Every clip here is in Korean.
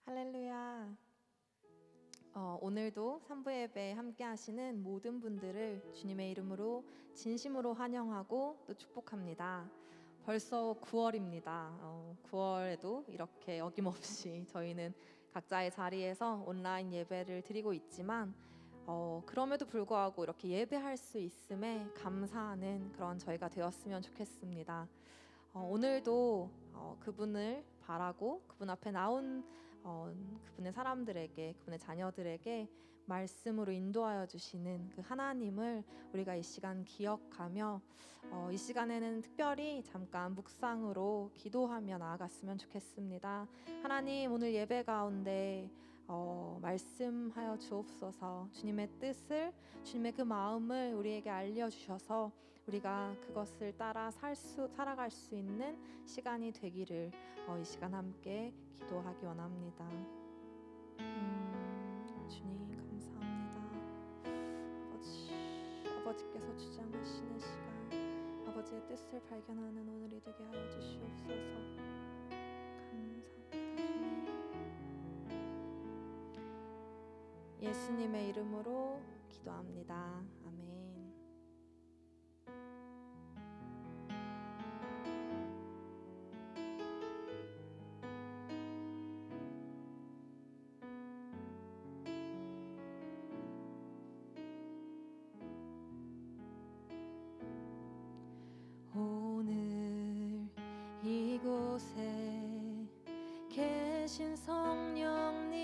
할렐루야. 오늘도 산부 예배 함께 하시는 모든 분들을 주님의 이름으로 진심으로 환영하고 또 축복합니다. 벌써 9월입니다. 9월에도 이렇게 어김없이 저희는 각자의 자리에서 온라인 예배를 드리고 있지만 그럼에도 불구하고 이렇게 예배할 수 있음에 감사하는 그런 저희가 되었으면 좋겠습니다. 오늘도 그분을 바라고 그분 앞에 나온 그분의 사람들에게, 그분의 자녀들에게 말씀으로 인도하여 주시는 그 하나님을 우리가 이 시간 기억하며 이 시간에는 특별히 잠깐 묵상으로 기도하며 나아갔으면 좋겠습니다. 하나님, 오늘 예배 가운데 말씀하여 주옵소서. 주님의 뜻을, 주님의 그 마음을 우리에게 알려주셔서 우리가 그것을 따라 살아갈 수 있는 시간이 되기를 이 시간 함께 기도하기 원합니다. 주님 감사합니다. 아버지께서 주장하시는 시간, 아버지의 뜻을 발견하는 오늘이 되게 하여 주시옵소서. 감사합니다. 주님. 예수님의 이름으로 기도합니다. 아멘. 오늘 이곳에 계신 성령님,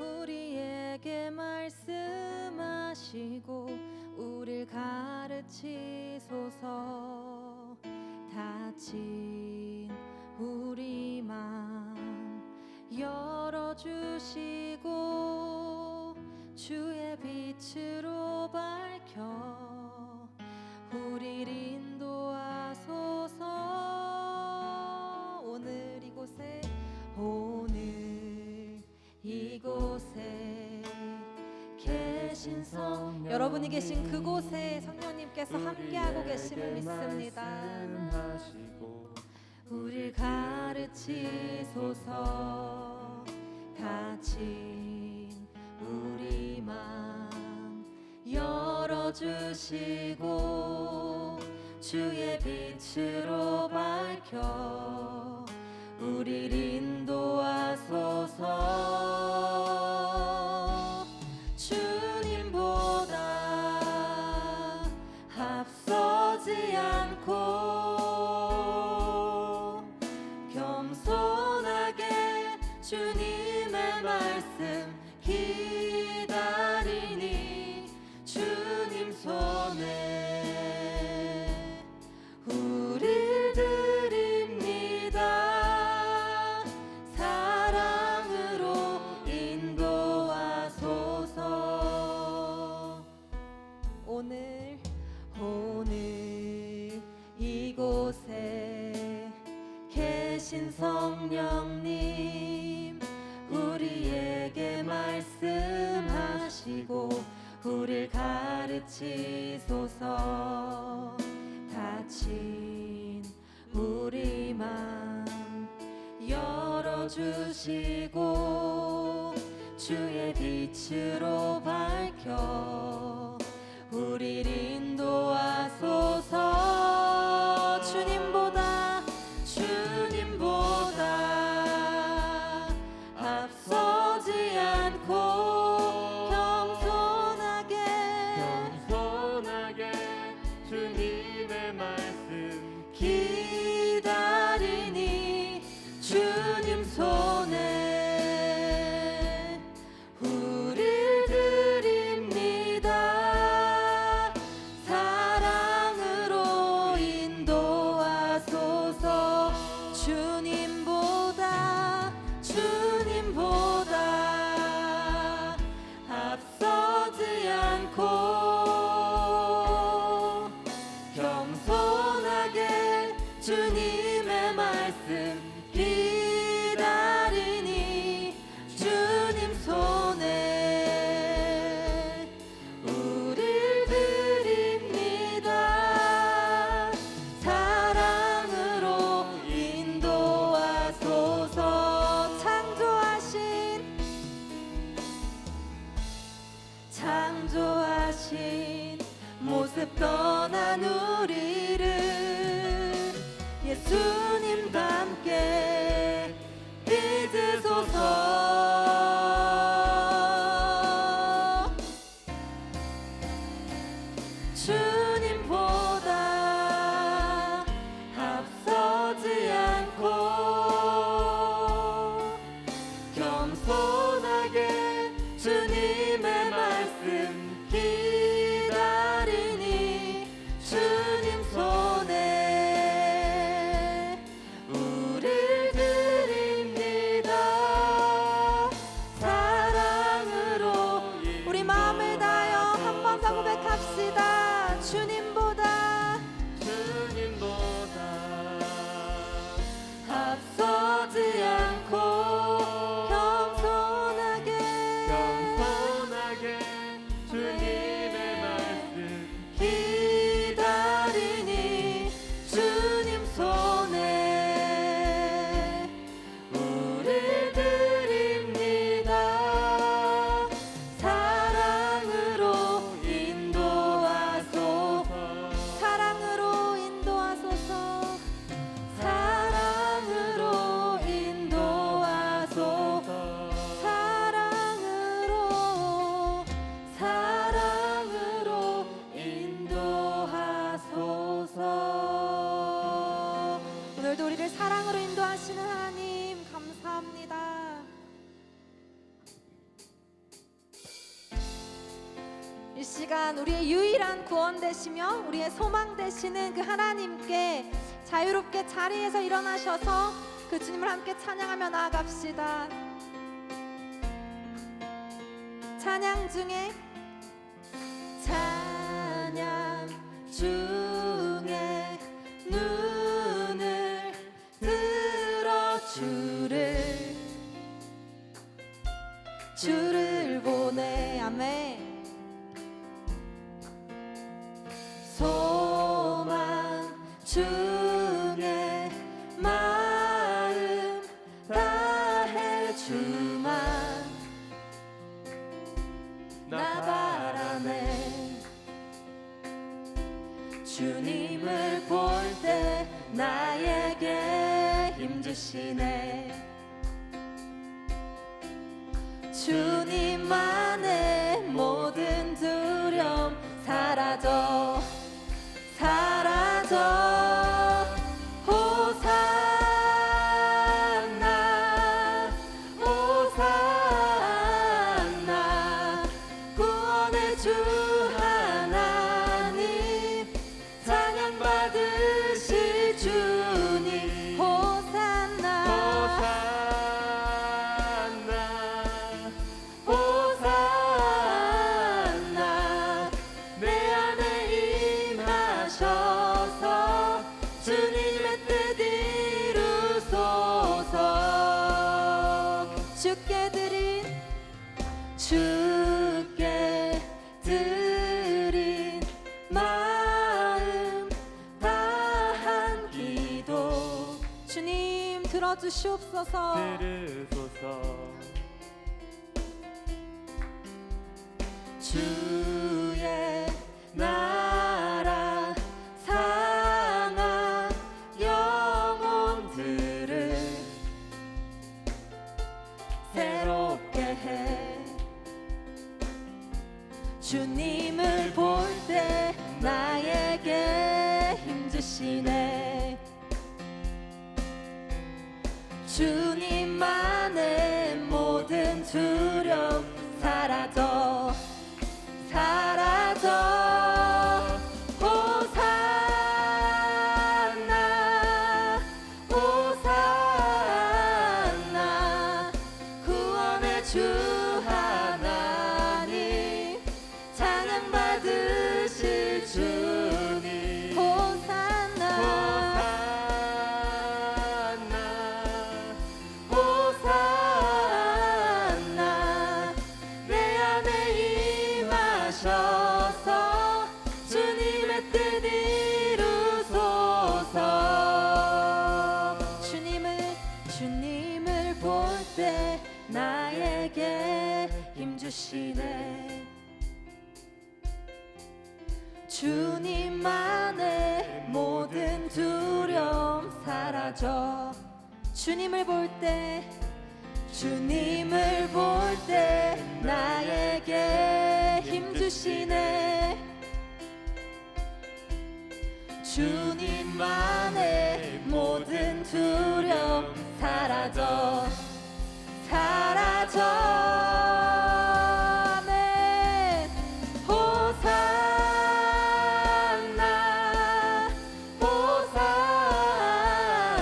우리에게 말씀하시고 우릴 가르치소서. 닫힌 우리 맘 열어주시고 주의 빛으로 밝혀 우릴 인도하소서. 오늘 이곳에 계신 성령, 여러분이 계신 그곳에 성령님께서 함께하고 계심을 믿습니다. 우릴 가르치소서. 닫힌 우리 맘 열어주시고 주의 빛으로 밝혀 우릴 인도하소서. 주님보다 앞서지 않고 겸손하게 주님의 말씀 기다리니 주님 손에 우릴 드립니다. 사랑으로 인도하소서. 오늘 이곳에 계신 성령님, 우리에게 말씀하시고 우릴 가르치소서. 닫힌 우리 맘 열어주시고 주의 빛으로 밝혀 우릴 인도하소서. 주님보다 앞서지 않고 겸손하게 주님의 말씀 기다리니 주님 손에 우릴 드립니다. 사랑으로 인도하소서. 주님보다 앞서지 않고 겸손하게 주님의 말씀 기다리니 주님 손에 우릴 드립니다. 사랑으로 인도하소서. 창조 오늘도 우리를 사랑으로 인도하시는 하나님 감사합니다. 이 시간 우리의 유일한 구원 되시며 우리의 소망 되시는 그 하나님께 자유롭게 자리에서 일어나셔서 그 주님을 함께 찬양하며 나아갑시다. 찬양 중에 눈을 들어 주를 보내. 아멘. 소망 중에 마음 다해 주만 나 바라네. 주님을 볼 때 나에게 힘주시네. 주님만의 모든 두려움 사라져 호산나 호산나 구원의 주 하나님 찬양 받으실 주님 호산나 호산나 호산나 내 안에 임하셔서 주님의 뜻 이루소서. 주께 드린 마음 다한 기도 주님 들어주시옵소서. 주의 나라 상한 영혼들을 새롭게 해. 주님을 볼 때 나에게 힘주시네. 주님만의 모든 두려움 사라져 호산나 호산나 구원의 주 하나님 찬양 받으실 주님 호산나 호산나 내 안에 임하셔서 주님의 뜻 이루소서. 주님을 볼 때 나에게 힘주시네. 주님만의 모든 두려움 사라져. 주님을 볼 때 나에게 힘주시네. 주님만의 모든 두려움 사라져 아멘. 호산나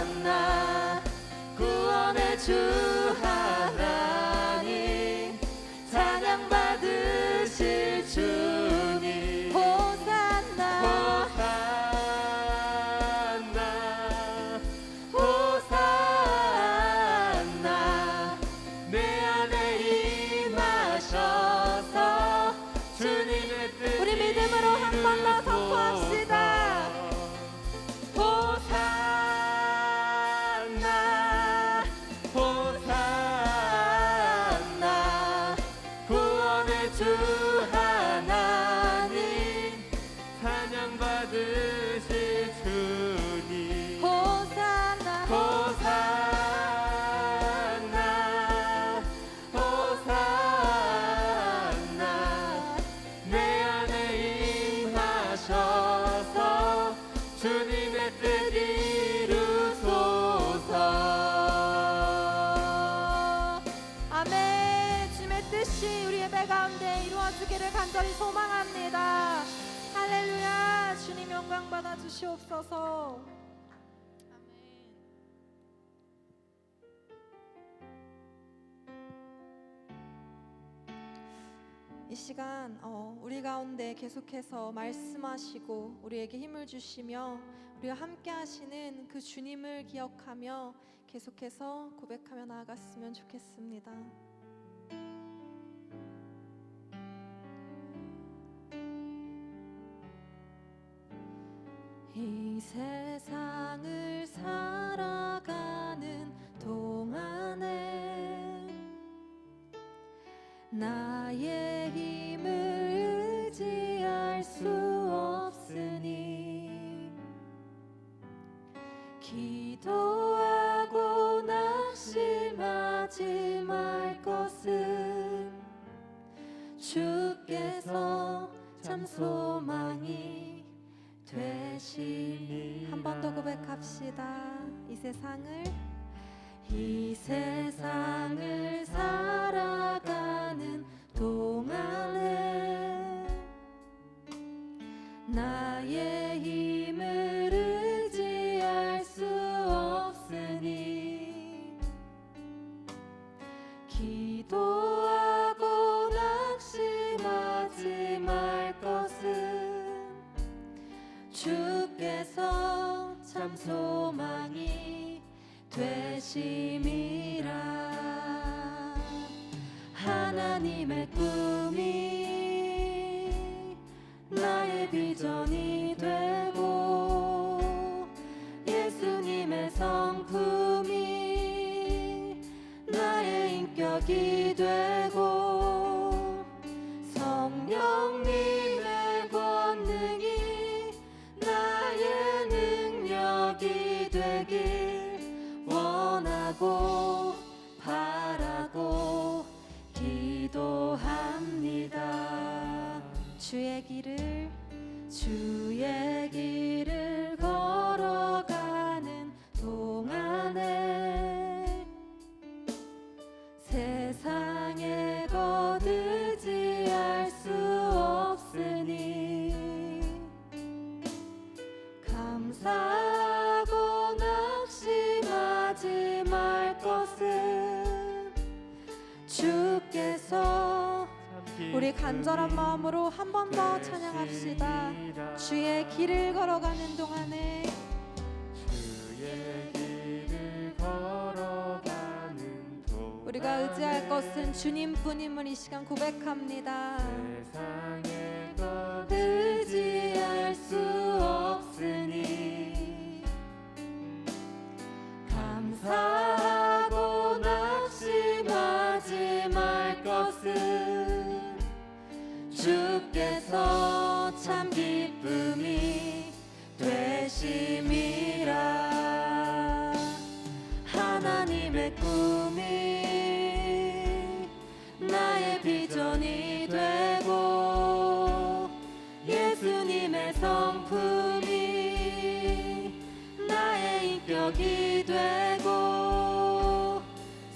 호산나 구원의 주 하나님 찬양 받으실 주님 호산나 호산나 내 안에 임하셔서 주님의 뜻 우리 믿음으로 한 번 더 선포합시다. 호산나 호산나 주옵소서. 이 시간 우리 가운데 계속해서 말씀하시고 우리에게 힘을 주시며 우리와 함께 하시는 그 주님을 기억하며 계속해서 고백하며 나아갔으면 좋겠습니다. 이 세상을 살아가는 동안에 나의 힘을 의지할 수 없으니 기도하고 낙심하지 말 것은 주께서 참 소망이 되시니. 한 번 더 고백합시다. 이 세상을 살아가는 동안에 나의 힘을 의지할 수 없으니 기도하고 낙심하지 말 것은 주께서 참 소망이 되심이라. 하나님의 꿈이 나의 비전이 되고 예수님의 성품이 나의 인격이 되고 성령님의 권능이 나의 능력이 되길 원하고 바라고 기도합니다. 주의 길을 걸어가는 동안에 세상에 거두지할 수 없으니 감사하고 낙심하지 말 것은 주께서. 우리 간절한 마음으로 한 번 더 찬양합시다. 주의 길을 걸어가는 동안에 우리가 의지할 것은 주님뿐임을 이 시간 고백합니다. 의지할 수 없으니 감사하고 낙심하지 말 것은 주께서 참 기쁨이 되심이라. 하나님의 꿈이 나의 비전이 되고 예수님의 성품이 나의 인격이 되고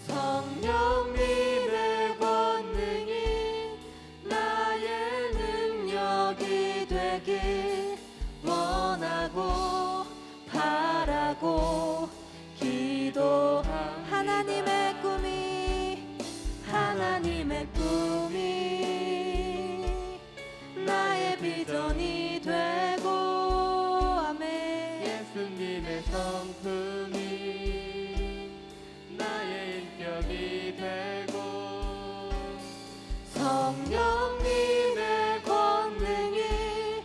성령님의 권능이 나의 능력이 되길 원하고 바라고 기도합니다. 하나님의 꿈이 나의 비전이 되고 아멘. 예수님의 성품이 나의 인격이 되고 성령님의 권능이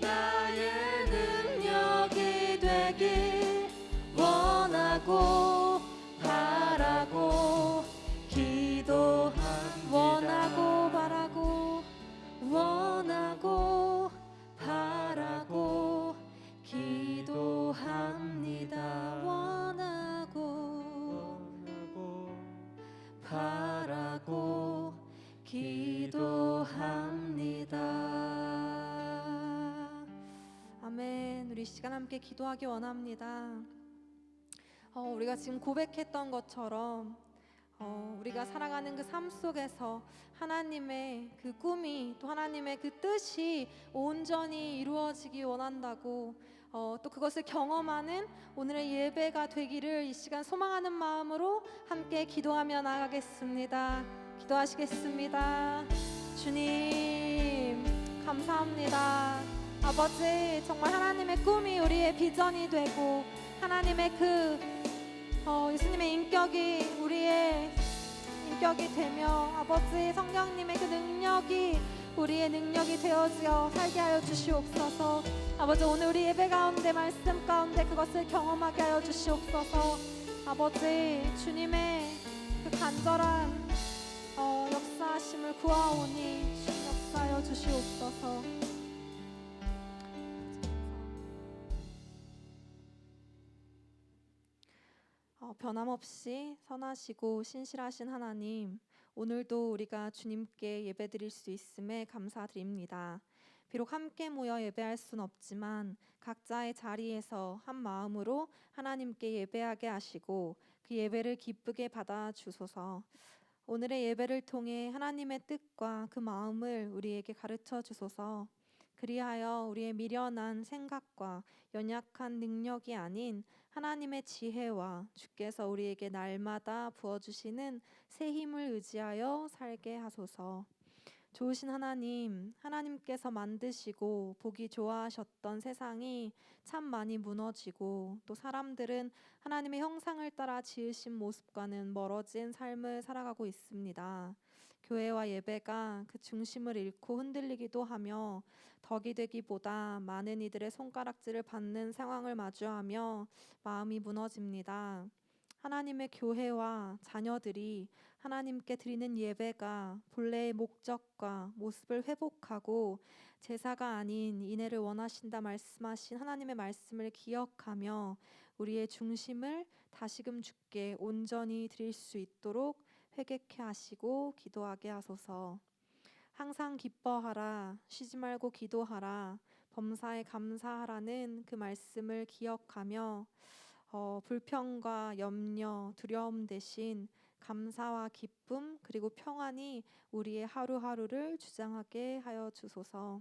나의 능력이 되길 원하고 바라고 원하고 바라고 기도합니다. 원하고 바라고 기도합니다. 아멘. 우리 시간 함께 기도하기 원합니다. 우리가 지금 고백했던 것처럼 우리가 살아가는 그 삶 속에서 하나님의 그 꿈이 또 하나님의 그 뜻이 온전히 이루어지기 원한다고 또 그것을 경험하는 오늘의 예배가 되기를 이 시간 소망하는 마음으로 함께 기도하며 나가겠습니다. 기도하시겠습니다. 주님 감사합니다. 아버지, 정말 하나님의 꿈이 우리의 비전이 되고 하나님의 예수님의 인격이 우리의 인격이 되며 아버지 성령님의 그 능력이 우리의 능력이 되어지어 살게 하여 주시옵소서. 아버지, 오늘 우리 예배 가운데 말씀 가운데 그것을 경험하게 하여 주시옵소서. 아버지, 주님의 그 간절한 역사하심을 구하오니 주님 역사하여 주시옵소서. 변함없이 선하시고 신실하신 하나님, 오늘도 우리가 주님께 예배드릴 수 있음에 감사드립니다. 비록 함께 모여 예배할 순 없지만 각자의 자리에서 한 마음으로 하나님께 예배하게 하시고 그 예배를 기쁘게 받아 주소서. 오늘의 예배를 통해 하나님의 뜻과 그 마음을 우리에게 가르쳐 주소서. 그리하여 우리의 미련한 생각과 연약한 능력이 아닌 하나님의 지혜와 주께서 우리에게 날마다 부어주시는 새 힘을 의지하여 살게 하소서. 좋으신 하나님, 하나님께서 만드시고 보기 좋아하셨던 세상이 참 많이 무너지고 또 사람들은 하나님의 형상을 따라 지으신 모습과는 멀어진 삶을 살아가고 있습니다. 교회와 예배가 그 중심을 잃고 흔들리기도 하며 덕이 되기보다 많은 이들의 손가락질을 받는 상황을 마주하며 마음이 무너집니다. 하나님의 교회와 자녀들이 하나님께 드리는 예배가 본래의 목적과 모습을 회복하고 제사가 아닌 인애를 원하신다 말씀하신 하나님의 말씀을 기억하며 우리의 중심을 다시금 주께 온전히 드릴 수 있도록 회개케 하시고 기도하게 하소서. 항상 기뻐하라, 쉬지 말고 기도하라, 범사에 감사하라는 그 말씀을 기억하며 불평과 염려, 두려움 대신 감사와 기쁨 그리고 평안이 우리의 하루하루를 주장하게 하여 주소서.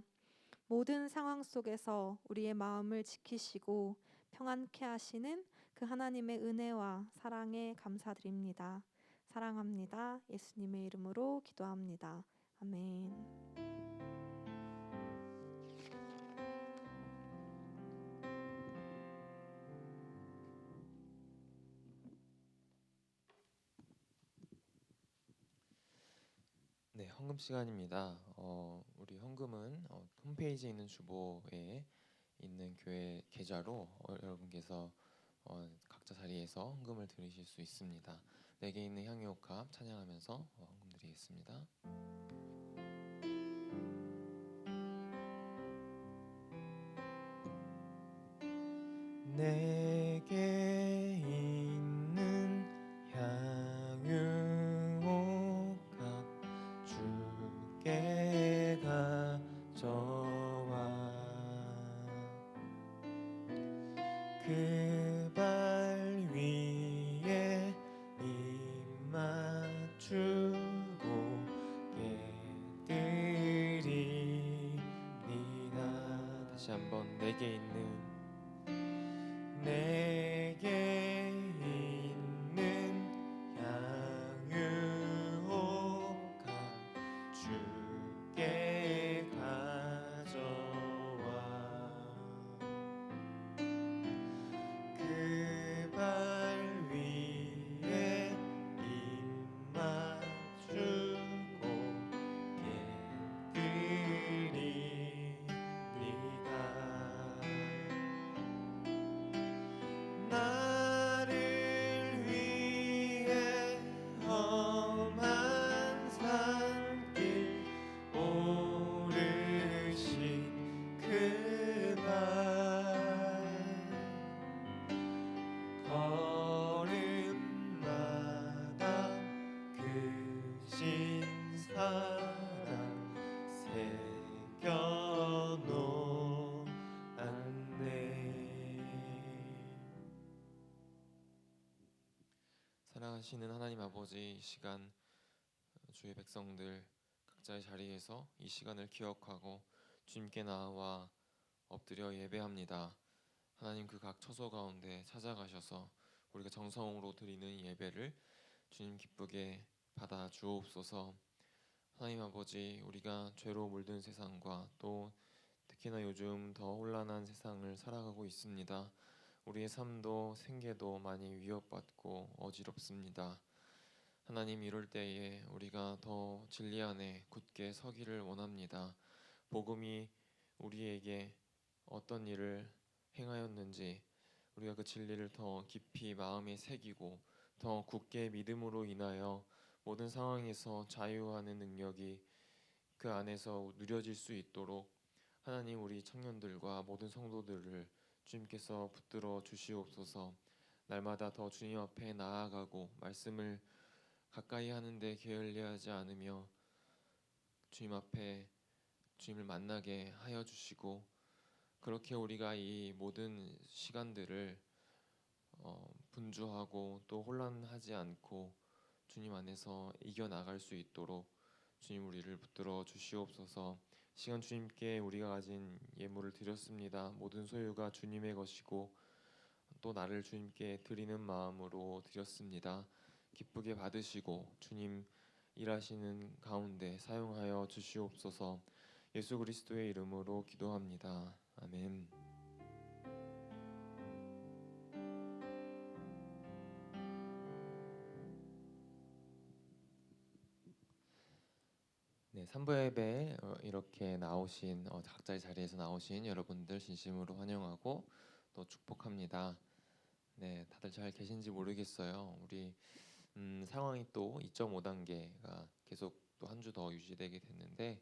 모든 상황 속에서 우리의 마음을 지키시고 평안케 하시는 그 하나님의 은혜와 사랑에 감사드립니다. 사랑합니다. 예수님의 이름으로 기도합니다. 아멘. 네, 헌금 시간입니다. 우리 헌금은 홈페이지에 있는 주보에 있는 교회 계좌로 여러분께서 각자 자리에서 헌금을 드리실 수 있습니다. 내게 있는 향유옥합 찬양하면서 헌금 드리겠습니다. 내게 있는 향유옥합 주께 가져와 그 발 위에 입 맞추고 깨드리니다. 다시 한번 내게 있는 향유옥합 주께 가져와 그 발 위에 입 맞추고 깨드리니다. 나를 위해 험한 산길 오르신 그 발 걸음마다 그 신사랑 새겨놓았네. 사랑하시는 하나님 아버지, 이 시간 주의 백성들 각자의 자리에서 이 시간을 기억하고 주님께 나와 엎드려 예배합니다. 하나님 그 각 처소 가운데 찾아가셔서 우리가 정성으로 드리는 이 예배를 주님 기쁘게 받아 주옵소서. 하나님 아버지, 우리가 죄로 물든 세상과 또 특히나 요즘 더 혼란한 세상을 살아가고 있습니다. 우리의 삶도 생계도 많이 위협받고 어지럽습니다. 하나님, 이럴 때에 우리가 더 진리 안에 굳게 서기를 원합니다. 복음이 우리에게 어떤 일을 행하였는지 우리가 그 진리를 더 깊이 마음에 새기고 더 굳게 믿음으로 인하여 모든 상황에서 자유하는 능력이 그 안에서 누려질 수 있도록 하나님, 우리 청년들과 모든 성도들을 주님께서 붙들어 주시옵소서. 날마다 더 주님 앞에 나아가고 말씀을 가까이 하는데 게을리하지 않으며 주님 앞에 주님을 만나게 하여 주시고, 그렇게 우리가 이 모든 시간들을 분주하고 또 혼란하지 않고 주님 안에서 이겨나갈 수 있도록 주님 우리를 붙들어 주시옵소서. 시간 주님께 우리가 가진 예물을 드렸습니다. 모든 소유가 주님의 것이고 또 나를 주님께 드리는 마음으로 드렸습니다. 기쁘게 받으시고 주님 일하시는 가운데 사용하여 주시옵소서. 예수 그리스도의 이름으로 기도합니다. 아멘. 네, 3부 예배 이렇게 나오신 각자의 자리에서 나오신 여러분들 진심으로 환영하고 또 축복합니다. 네, 다들 잘 계신지 모르겠어요. 우리 상황이 또 2.5단계가 계속 또 한 주 더 유지되게 됐는데,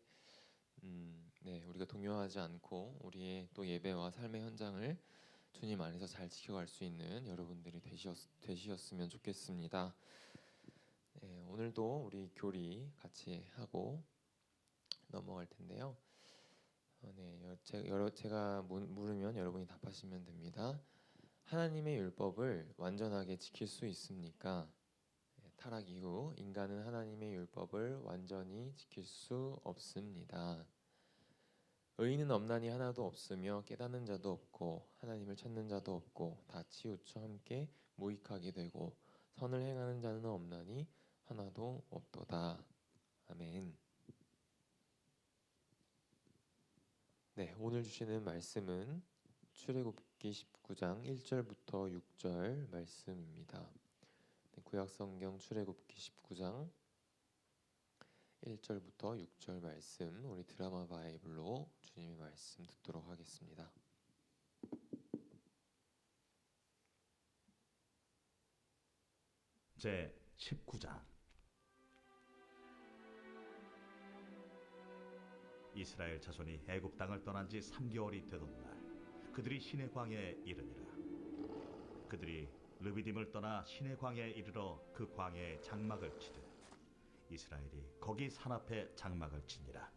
네, 우리가 동요하지 않고 우리의 또 예배와 삶의 현장을 주님 안에서 잘 지켜갈 수 있는 여러분들이 되시었으면 좋겠습니다. 네, 오늘도 우리 교리 같이 하고 넘어갈 텐데요. 네, 제가 물으면 여러분이 답하시면 됩니다. 하나님의 율법을 완전하게 지킬 수 있습니까? 네, 타락 이후 인간은 하나님의 율법을 완전히 지킬 수 없습니다. 의인은 없나니 하나도 없으며 깨닫는 자도 없고 하나님을 찾는 자도 없고 다 치우쳐 함께 무익하게 되고 선을 행하는 자는 없나니 하나도 없도다. 아멘. 네, 오늘 주시는 말씀은 출애굽기 19장 1절부터 6절 말씀입니다. 네, 구약성경 출애굽기 19장 1절부터 6절 말씀, 우리 드라마 바이블로 주님의 말씀 듣도록 하겠습니다. 제 19장. 이스라엘 자손이 애굽 땅을 떠난 지 3개월이 되던 날, 그들이 시내 광야에 이르니라. 그들이 르비딤을 떠나 시내 광야에 이르러 그 광야에 장막을 치되 이스라엘이 거기 산 앞에 장막을 치니라.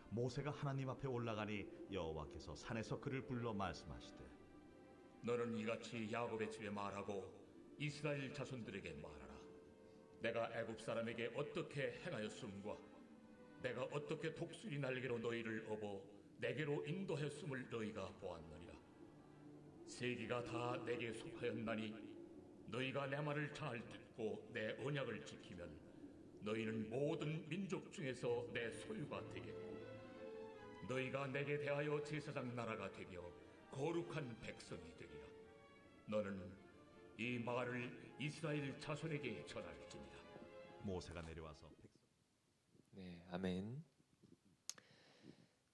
모세가 하나님 앞에 올라가니 여호와께서 산에서 그를 불러 말씀하시되, 너는 이같이 야곱의 집에 말하고 이스라엘 자손들에게 말하라. 내가 애굽 사람에게 어떻게 행하였음과 내가 어떻게 독수리 날개로 너희를 업어 내게로 인도하였음을 너희가 보았느니라. 세기가 다 내게 속하였나니 너희가 내 말을 잘 듣고 내 언약을 지키면 너희는 모든 민족 중에서 내 소유가 되겠고 너희가 내게 대하여 제사장 나라가 되며 거룩한 백성이 되리라. 너는 이 말을 이스라엘 자손에게 전할지니라. 모세가 내려와서 네, 아멘.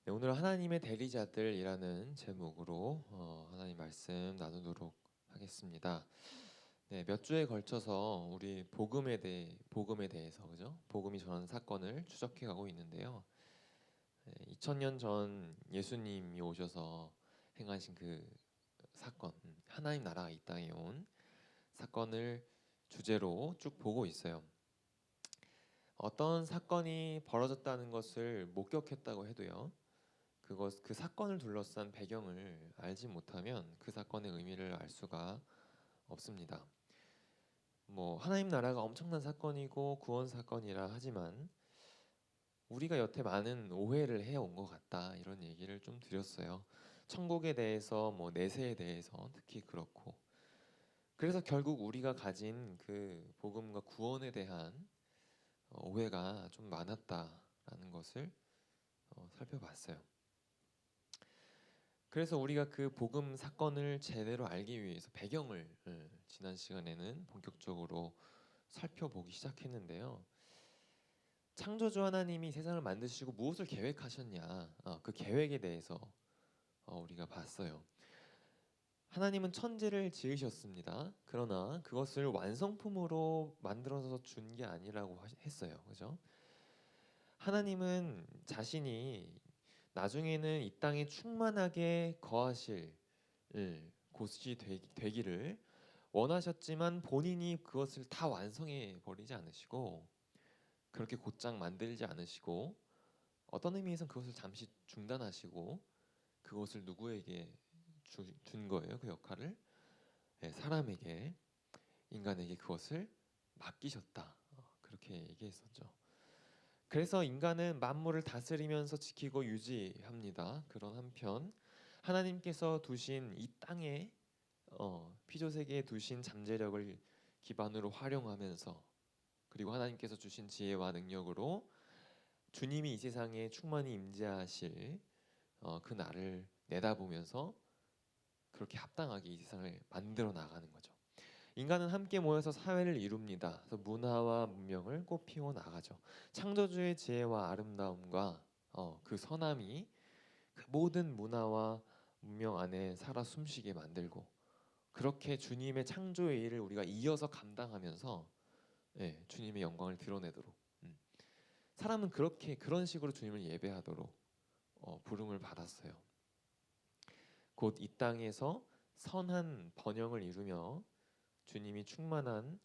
네, 오늘 하나님의 대리자들이라는 제목으로 하나님 말씀 나누도록 하겠습니다. 네, 몇 주에 걸쳐서 우리 복음에 대해서, 그죠? 복음이 전하는 사건을 추적해 가고 있는데요. 2000년 전 예수님이 오셔서 행하신 그 사건, 하나님 나라가 이 땅에 온 사건을 주제로 쭉 보고 있어요. 어떤 사건이 벌어졌다는 것을 목격했다고 해도요, 그 사건을 둘러싼 배경을 알지 못하면 그 사건의 의미를 알 수가 없습니다. 뭐 하나님 나라가 엄청난 사건이고 구원 사건이라 하지만 우리가 여태 많은 오해를 해온 것 같다, 이런 얘기를 좀 드렸어요. 천국에 대해서 뭐 내세에 대해서 특히 그렇고 그래서 결국 우리가 가진 그 복음과 구원에 대한 오해가 좀 많았다라는 것을 살펴봤어요. 그래서 우리가 그 복음 사건을 제대로 알기 위해서 배경을 지난 시간에는 본격적으로 살펴보기 시작했는데요. 창조주 하나님이 세상을 만드시고 무엇을 계획하셨냐, 그 계획에 대해서 우리가 봤어요. 하나님은 천지를 지으셨습니다. 그러나 그것을 완성품으로 만들어서 준 게 아니라고 했어요. 그죠? 하나님은 자신이 나중에는 이 땅에 충만하게 거하실 곳이 되기를 원하셨지만 본인이 그것을 다 완성해 버리지 않으시고 그렇게 곧장 만들지 않으시고 어떤 의미에서는 그것을 잠시 중단하시고 그것을 누구에게 준 거예요. 그 역할을 사람에게, 인간에게 그것을 맡기셨다. 그렇게 얘기했었죠. 그래서 인간은 만물을 다스리면서 지키고 유지합니다. 그런 한편 하나님께서 두신 이 땅에 피조세계에 두신 잠재력을 기반으로 활용하면서 그리고 하나님께서 주신 지혜와 능력으로 주님이 이 세상에 충만히 임재하실 그 날을 내다보면서 그렇게 합당하게 이 세상을 만들어 나가는 거죠. 인간은 함께 모여서 사회를 이룹니다. 그래서 문화와 문명을 꽃피워 나가죠. 창조주의 지혜와 아름다움과 그 선함이 그 모든 문화와 문명 안에 살아 숨쉬게 만들고 그렇게 주님의 창조의 일을 우리가 이어서 감당하면서 주님의 영광을 드러내도록 사람은 그렇게 그런 식으로 주님을 예배하도록 부름을 받았어요. 곧 이 땅에서 선한 번영을 이루며 주님의 충만한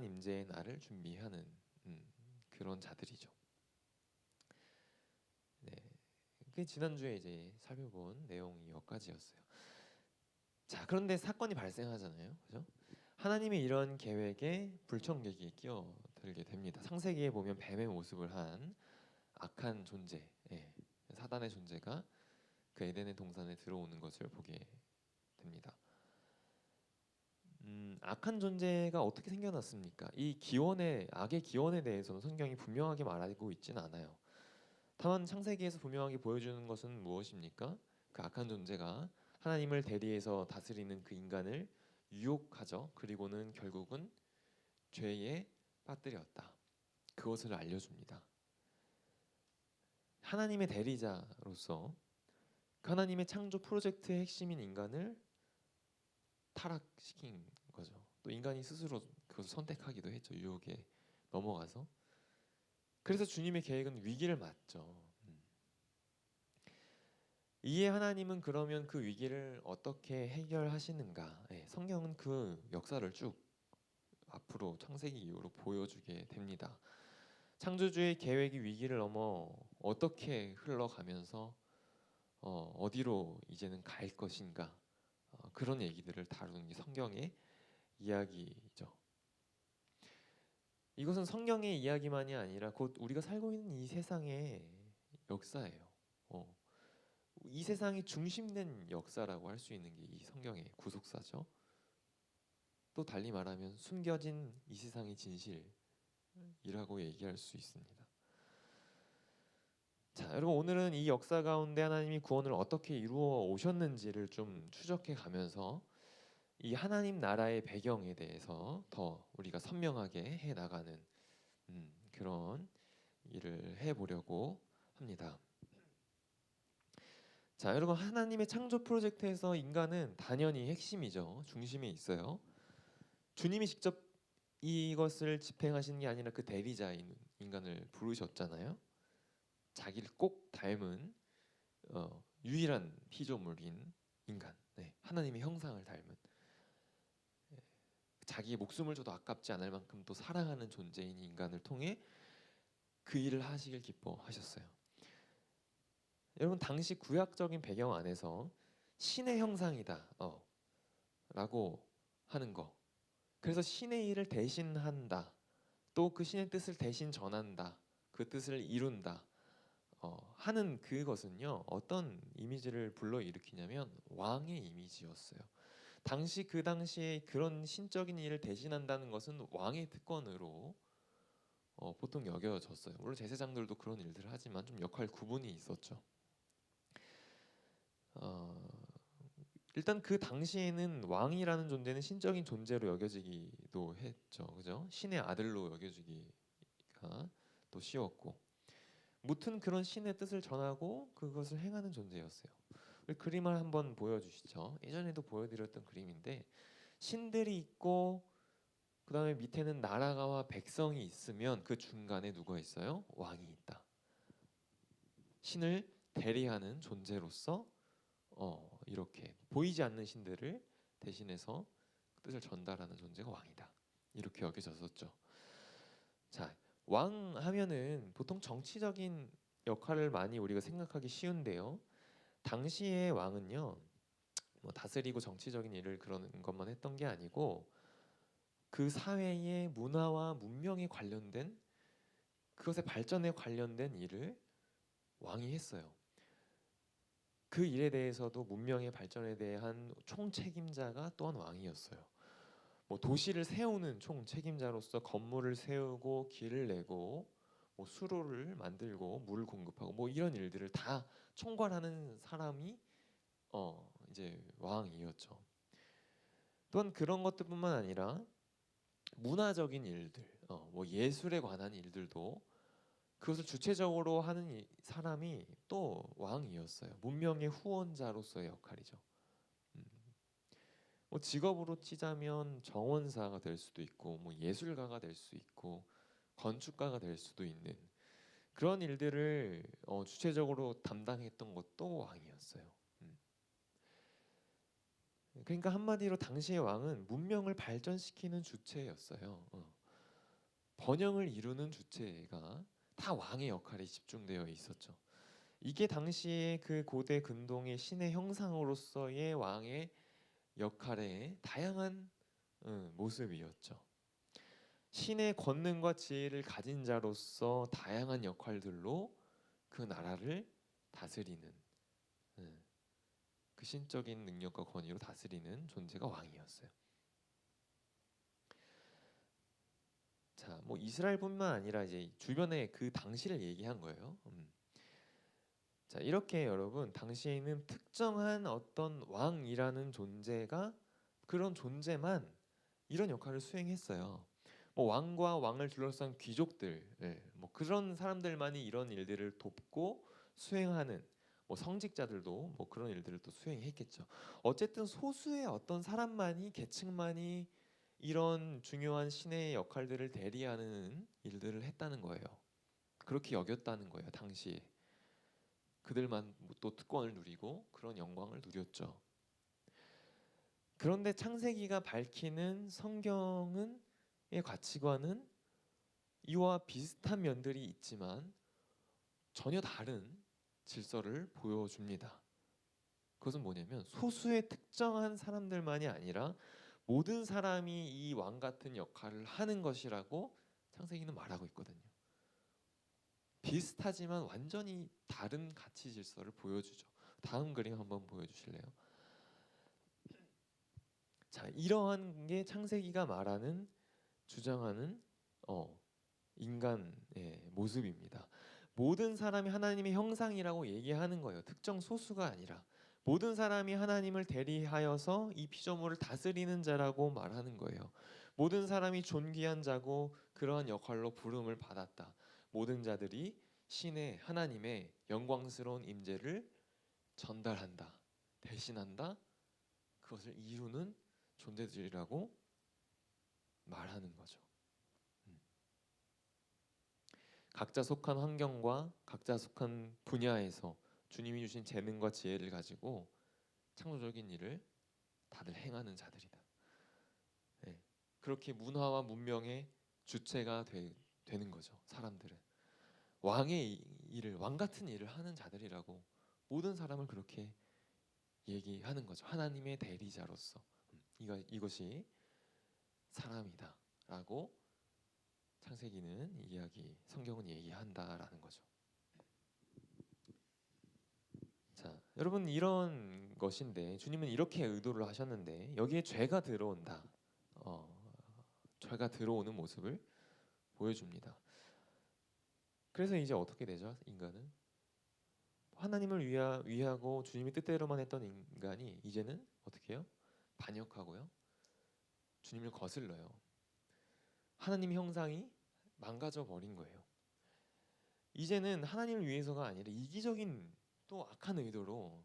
임재의 날을 준비하는 그런 자들이죠. 네, 그 지난주에 이제 살펴본 내용이 여기까지였어요. 자, 그런데 사건이 발생하잖아요, 그죠? 하나님의 이런 계획에 불청객이 끼어들게 됩니다. 창세기에 보면 뱀의 모습을 한 악한 존재, 사단의 존재가 그 에덴의 동산에 들어오는 것을 보게 됩니다. 악한 존재가 어떻게 생겨났습니까? 이 악의 기원에 대해서는 성경이 분명하게 말하고 있지는 않아요. 다만 창세기에서 분명하게 보여주는 것은 무엇입니까? 그 악한 존재가 하나님을 대리해서 다스리는 그 인간을 유혹하죠. 그리고는 결국은 죄에 빠뜨렸다. 그것을 알려줍니다. 하나님의 대리자로서 하나님의 창조 프로젝트의 핵심인 인간을 타락시킨 거죠. 또 인간이 스스로 그것을 선택하기도 했죠. 유혹에 넘어가서. 그래서 주님의 계획은 위기를 맞죠. 이에 하나님은 그러면 그 위기를 어떻게 해결하시는가? 성경은 그 역사를 쭉 앞으로 창세기 이후로 보여주게 됩니다. 창조주의 계획이 위기를 넘어 어떻게 흘러가면서 어디로 이제는 갈 것인가? 그런 얘기들을 다루는 게 성경의 이야기죠. 이것은 성경의 이야기만이 아니라 곧 우리가 살고 있는 이 세상의 역사예요. 이 세상이 중심된 역사라고 할 수 있는 게 이 성경의 구속사죠. 또 달리 말하면 숨겨진 이 세상의 진실이라고 얘기할 수 있습니다. 자, 여러분 오늘은 이 역사 가운데 하나님이 구원을 어떻게 이루어 오셨는지를 좀 추적해 가면서 이 하나님 나라의 배경에 대해서 더 우리가 선명하게 해 나가는 그런 일을 해 보려고 합니다. 자, 여러분 하나님의 창조 프로젝트에서 인간은 단연히 핵심이죠. 중심에 있어요. 주님이 직접 이것을 집행하시는 게 아니라 그 대리자인 인간을 부르셨잖아요. 자기를 꼭 닮은 유일한 피조물인 인간, 하나님의 형상을 닮은 자기의 목숨을 줘도 아깝지 않을 만큼 또 사랑하는 존재인 인간을 통해 그 일을 하시길 기뻐하셨어요. 여러분 당시 구약적인 배경 안에서 신의 형상이다 라고 하는 거, 그래서 신의 일을 대신한다, 또 그 신의 뜻을 대신 전한다, 그 뜻을 이룬다, 하는 그것은요 어떤 이미지를 불러일으키냐면 왕의 이미지였어요. 그 당시에 그런 신적인 일을 대신한다는 것은 왕의 특권으로 보통 여겨졌어요. 물론 제사장들도 그런 일들을 하지만 좀 역할 구분이 있었죠. 어, 일단 그 당시에는 왕이라는 존재는 신적인 존재로 여겨지기도 했죠. 그죠? 신의 아들로 여겨지기가 또 쉬웠고, 무튼 그런 신의 뜻을 전하고 그것을 행하는 존재였어요. 그림을 한번 보여주시죠. 예전에도 보여드렸던 그림인데, 신들이 있고 그 다음에 밑에는 나라가와 백성이 있으면 그 중간에 누가 있어요? 왕이 있다. 신을 대리하는 존재로서 이렇게 보이지 않는 신들을 대신해서 뜻을 전달하는 존재가 왕이다. 이렇게 여겨졌었죠. 자, 왕 하면은 보통 정치적인 역할을 많이 우리가 생각하기 쉬운데요. 당시의 왕은요, 뭐 다스리고 정치적인 일을 그러는 것만 했던 게 아니고 그 사회의 문화와 문명에 관련된 그것의 발전에 관련된 일을 왕이 했어요. 그 일에 대해서도 문명의 발전에 대한 총책임자가 또한 왕이었어요. 뭐 도시를 세우는 총책임자로서 건물을 세우고 길을 내고 뭐 수로를 만들고 물을 공급하고 뭐 이런 일들을 다 총괄하는 사람이 이제 왕이었죠. 또한 그런 것들뿐만 아니라 문화적인 일들, 뭐 예술에 관한 일들도 그것을 주체적으로 하는 사람이 또 왕이었어요. 문명의 후원자로서의 역할이죠. 음. 뭐 직업으로 치자면 정원사가 될 수도 있고, 뭐 예술가가 될 수 있고, 건축가가 될 수도 있는 그런 일들을 주체적으로 담당했던 것도 왕이었어요. 음. 그러니까 한마디로 당시의 왕은 문명을 발전시키는 주체였어요. 번영을 이루는 주체가 다 왕의 역할이 집중되어 있었죠. 이게 당시의 그 고대 근동의 신의 형상으로서의 왕의 역할의 다양한 모습이었죠. 신의 권능과 지혜를 가진 자로서 다양한 역할들로 그 나라를 다스리는 그 신적인 능력과 권위로 다스리는 존재가 왕이었어요. 자, 뭐 이스라엘뿐만 아니라 이제 주변의 그 당시를 얘기한 거예요. 자, 이렇게 여러분 당시에는 특정한 어떤 왕이라는 존재가 그런 존재만 이런 역할을 수행했어요. 뭐 왕과 왕을 둘러싼 귀족들, 뭐 그런 사람들만이 이런 일들을 돕고 수행하는 뭐 성직자들도 뭐 그런 일들을 또 수행했겠죠. 어쨌든 소수의 어떤 사람만이 계층만이 이런 중요한 신의 역할들을 대리하는 일들을 했다는 거예요. 그렇게 여겼다는 거예요. 당시에 그들만 또 특권을 누리고 그런 영광을 누렸죠. 그런데 창세기가 밝히는 성경의 가치관은 이와 비슷한 면들이 있지만 전혀 다른 질서를 보여줍니다. 그것은 뭐냐면 소수의 특정한 사람들만이 아니라 모든 사람이 이 왕 같은 역할을 하는 것이라고 창세기는 말하고 있거든요. 비슷하지만 완전히 다른 가치 질서를 보여주죠. 다음 그림 한번 보여주실래요? 자, 이러한 게 창세기가 말하는 주장하는 인간의 모습입니다. 모든 사람이 하나님의 형상이라고 얘기하는 거예요. 특정 소수가 아니라 모든 사람이 하나님을 대리하여서 이 피조물을 다스리는 자라고 말하는 거예요. 모든 사람이 존귀한 자고 그러한 역할로 부름을 받았다. 모든 자들이 신의 하나님의 영광스러운 임재를 전달한다, 대신한다, 그것을 이루는 존재들이라고 말하는 거죠. 각자 속한 환경과 각자 속한 분야에서 주님이 주신 재능과 지혜를 가지고 창조적인 일을 다들 행하는 자들이다. 네. 그렇게 문화와 문명의 주체가 되는 거죠. 사람들은 왕의 일을, 왕 같은 일을 하는 자들이라고 모든 사람을 그렇게 얘기하는 거죠. 하나님의 대리자로서 이것이 사람이다라고 창세기는 성경은 얘기한다라는 거죠. 여러분 이런 것인데 주님은 이렇게 의도를 하셨는데 여기에 죄가 들어온다. 죄가 들어오는 모습을 보여줍니다. 그래서 이제 어떻게 되죠? 인간은 하나님을 위하고 주님의 뜻대로만 했던 인간이 이제는 어떻게 해요? 반역하고요. 주님을 거슬러요. 하나님 형상이 망가져 버린 거예요. 이제는 하나님을 위해서가 아니라 이기적인 또 악한 의도로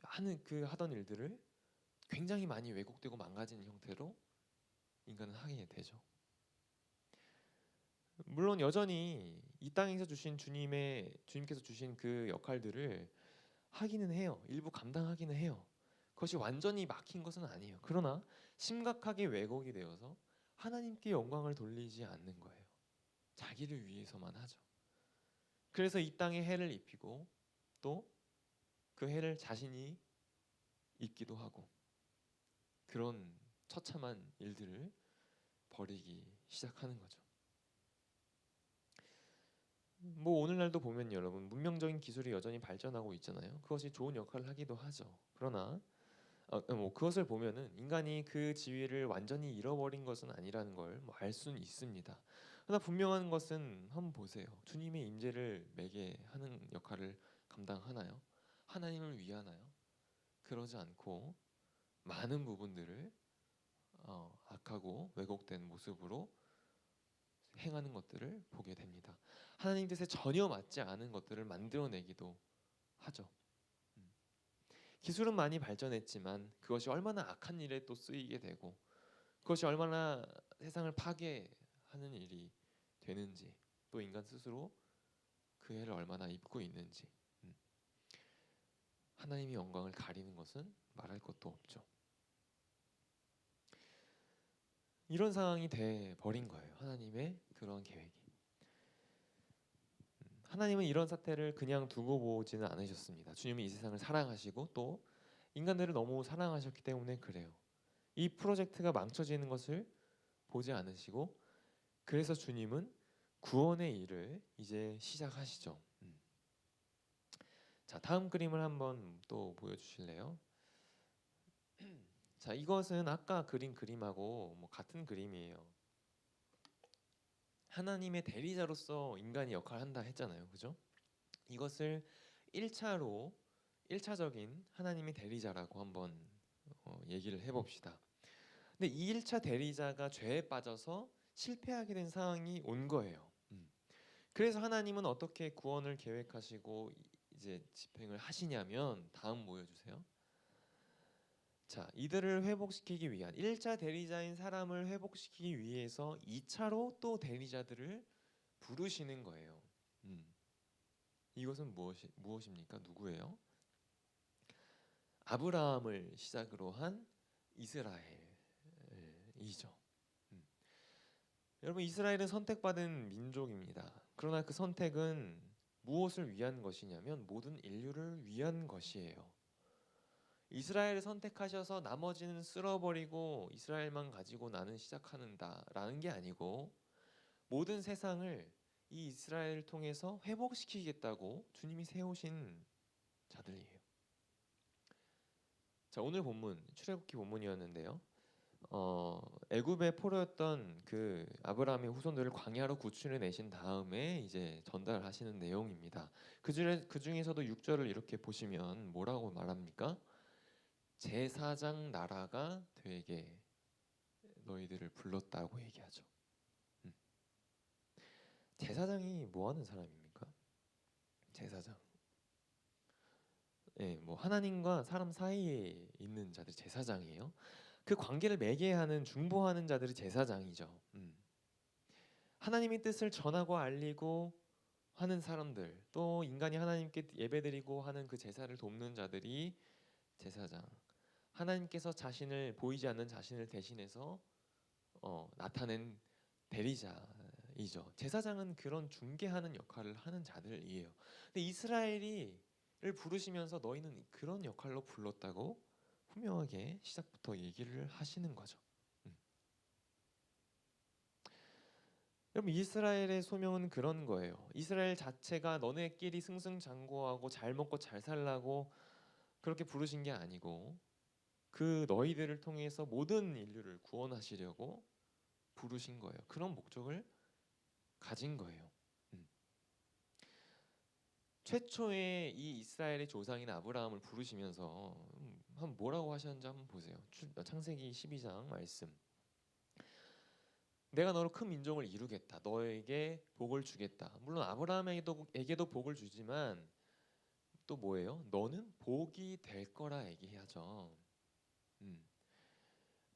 하던 일들을 굉장히 많이 왜곡되고 망가진 형태로 인간은 하게 되죠. 물론 여전히 이 땅에서 주신 주님께서 주신 그 역할들을 하기는 해요. 일부 감당하기는 해요. 그것이 완전히 막힌 것은 아니에요. 그러나 심각하게 왜곡이 되어서 하나님께 영광을 돌리지 않는 거예요. 자기를 위해서만 하죠. 그래서 이 땅에 해를 입히고 또 그 해를 자신이 입기도 하고 그런 처참한 일들을 벌이기 시작하는 거죠. 뭐 오늘날도 보면 여러분 문명적인 기술이 여전히 발전하고 있잖아요. 그것이 좋은 역할을 하기도 하죠. 그러나 뭐 그것을 보면은 인간이 그 지위를 완전히 잃어버린 것은 아니라는 걸 뭐 알 수는 있습니다. 그러나 분명한 것은 한번 보세요. 주님의 임재를 매게 하는 역할을 감당하나요? 하나님을 위하나요? 그러지 않고 많은 부분들을 악하고 왜곡된 모습으로 행하는 것들을 보게 됩니다. 하나님 뜻에 전혀 맞지 않은 것들을 만들어내기도 하죠. 기술은 많이 발전했지만 그것이 얼마나 악한 일에 또 쓰이게 되고 그것이 얼마나 세상을 파괴하는 일이 되는지 또 인간 스스로 그 해를 얼마나 입고 있는지 하나님의 영광을 가리는 것은 말할 것도 없죠. 이런 상황이 돼 버린 거예요. 하나님의 그런 계획이. 하나님은 이런 사태를 그냥 두고 보지는 않으셨습니다. 주님이 이 세상을 사랑하시고 또 인간들을 너무 사랑하셨기 때문에 그래요. 이 프로젝트가 망쳐지는 것을 보지 않으시고 그래서 주님은 구원의 일을 이제 시작하시죠. 자, 다음 그림을 한번 또 보여주실래요? 자, 이것은 아까 그린 그림하고 뭐 같은 그림이에요. 하나님의 대리자로서 인간이 역할을 한다 했잖아요. 그죠? 이것을 1차적인 하나님의 대리자라고 한번 얘기를 해봅시다. 근데 이 1차 대리자가 죄에 빠져서 실패하게 된 상황이 온 거예요. 그래서 하나님은 어떻게 구원을 계획하시고 이제 집행을 하시냐면 다음 보여주세요. 자, 이들을 회복시키기 위한 1차 대리자인 사람을 회복시키기 위해서 2차로 또 대리자들을 부르시는 거예요. 이것은 무엇입니까? 누구예요? 아브라함을 시작으로 한 이스라엘이죠. 여러분 이스라엘은 선택받은 민족입니다. 그러나 그 선택은 무엇을 위한 것이냐면 모든 인류를 위한 것이에요. 이스라엘을 선택하셔서 나머지는 쓸어버리고 이스라엘만 가지고 나는 시작하는다라는 게 아니고 모든 세상을 이 이스라엘을 통해서 회복시키겠다고 주님이 세우신 자들이에요. 자, 오늘 본문 출애굽기 본문이었는데요. 애굽의 포로였던 그 아브라함의 후손들을 광야로 구출해 내신 다음에 이제 전달하시는 내용입니다. 그 중에서도 6절을 이렇게 보시면 뭐라고 말합니까? 제사장 나라가 되게 너희들을 불렀다고 얘기하죠. 제사장이 뭐 하는 사람입니까? 제사장. 예, 뭐 하나님과 사람 사이에 있는 자들 제사장이에요. 그 관계를 매개하는 중보하는 자들이 제사장이죠. 하나님의 뜻을 전하고 알리고 하는 사람들, 또 인간이 하나님께 예배드리고 하는 그 제사를 돕는 자들이 제사장. 하나님께서 보이지 않는 자신을 대신해서 나타낸 대리자이죠. 제사장은 그런 중개하는 역할을 하는 자들이에요. 근데 이스라엘을 부르시면서 너희는 그런 역할로 불렀다고 분명하게 시작부터 얘기를 하시는 거죠. 여러분 이스라엘의 소명은 그런 거예요. 이스라엘 자체가 너네끼리 승승장구하고 잘 먹고 잘 살라고 그렇게 부르신 게 아니고 그 너희들을 통해서 모든 인류를 구원하시려고 부르신 거예요. 그런 목적을 가진 거예요. 음. 최초의 이 이스라엘의 조상인 아브라함을 부르시면서 한번 뭐라고 하셨는지 한번 보세요. 창세기 12장 말씀. 내가 너로 큰 민족을 이루겠다. 너에게 복을 주겠다. 물론 아브라함에게도 복을 주지만 또 뭐예요? 너는 복이 될 거라 얘기하죠.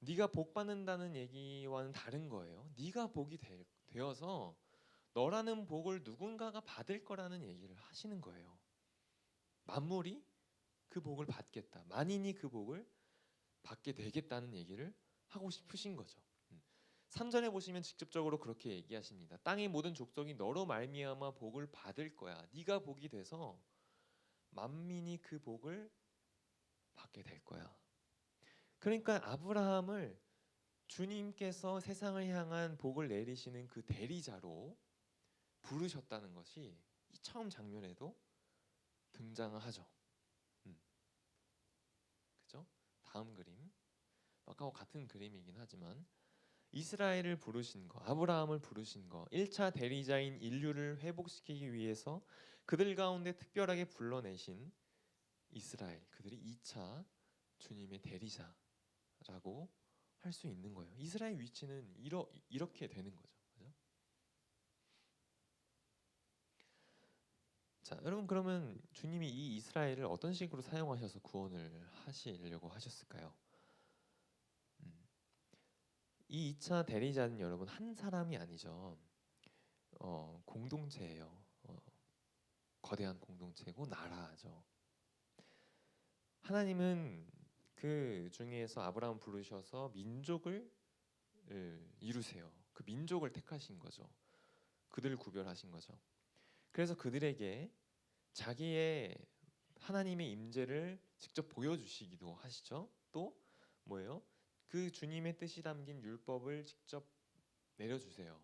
네가 복 받는다는 얘기와는 다른 거예요. 네가 복이 되어서 너라는 복을 누군가가 받을 거라는 얘기를 하시는 거예요. 만물이 그 복을 받겠다. 만인이 그 복을 받게 되겠다는 얘기를 하고 싶으신 거죠. 3절에 보시면 직접적으로 그렇게 얘기하십니다. 땅의 모든 족속이 너로 말미암아 복을 받을 거야. 네가 복이 돼서 만민이 그 복을 받게 될 거야. 그러니까 아브라함을 주님께서 세상을 향한 복을 내리시는 그 대리자로 부르셨다는 것이 이 처음 장면에도 등장하죠. 그죠? 다음 그림. 아까와 같은 그림이긴 하지만 이스라엘을 부르신 거, 아브라함을 부르신 거, 1차 대리자인 인류를 회복시키기 위해서 그들 가운데 특별하게 불러내신 이스라엘, 그들이 2차 주님의 대리자라고 할 수 있는 거예요. 이스라엘 위치는 이렇게 되는 거죠. 그죠? 자, 여러분 그러면 주님이 이 이스라엘을 어떤 식으로 사용하셔서 구원을 하시려고 하셨을까요? 이 2차 대리자는 여러분 한 사람이 아니죠. 공동체예요. 거대한 공동체고 나라죠. 하나님은 그 중에서 아브라함 부르셔서 민족을 이루세요. 그 민족을 택하신 거죠. 그들을 구별하신 거죠. 그래서 그들에게 자기의 하나님의 임재를 직접 보여주시기도 하시죠. 또 뭐예요? 그 주님의 뜻이 담긴 율법을 직접 내려주세요.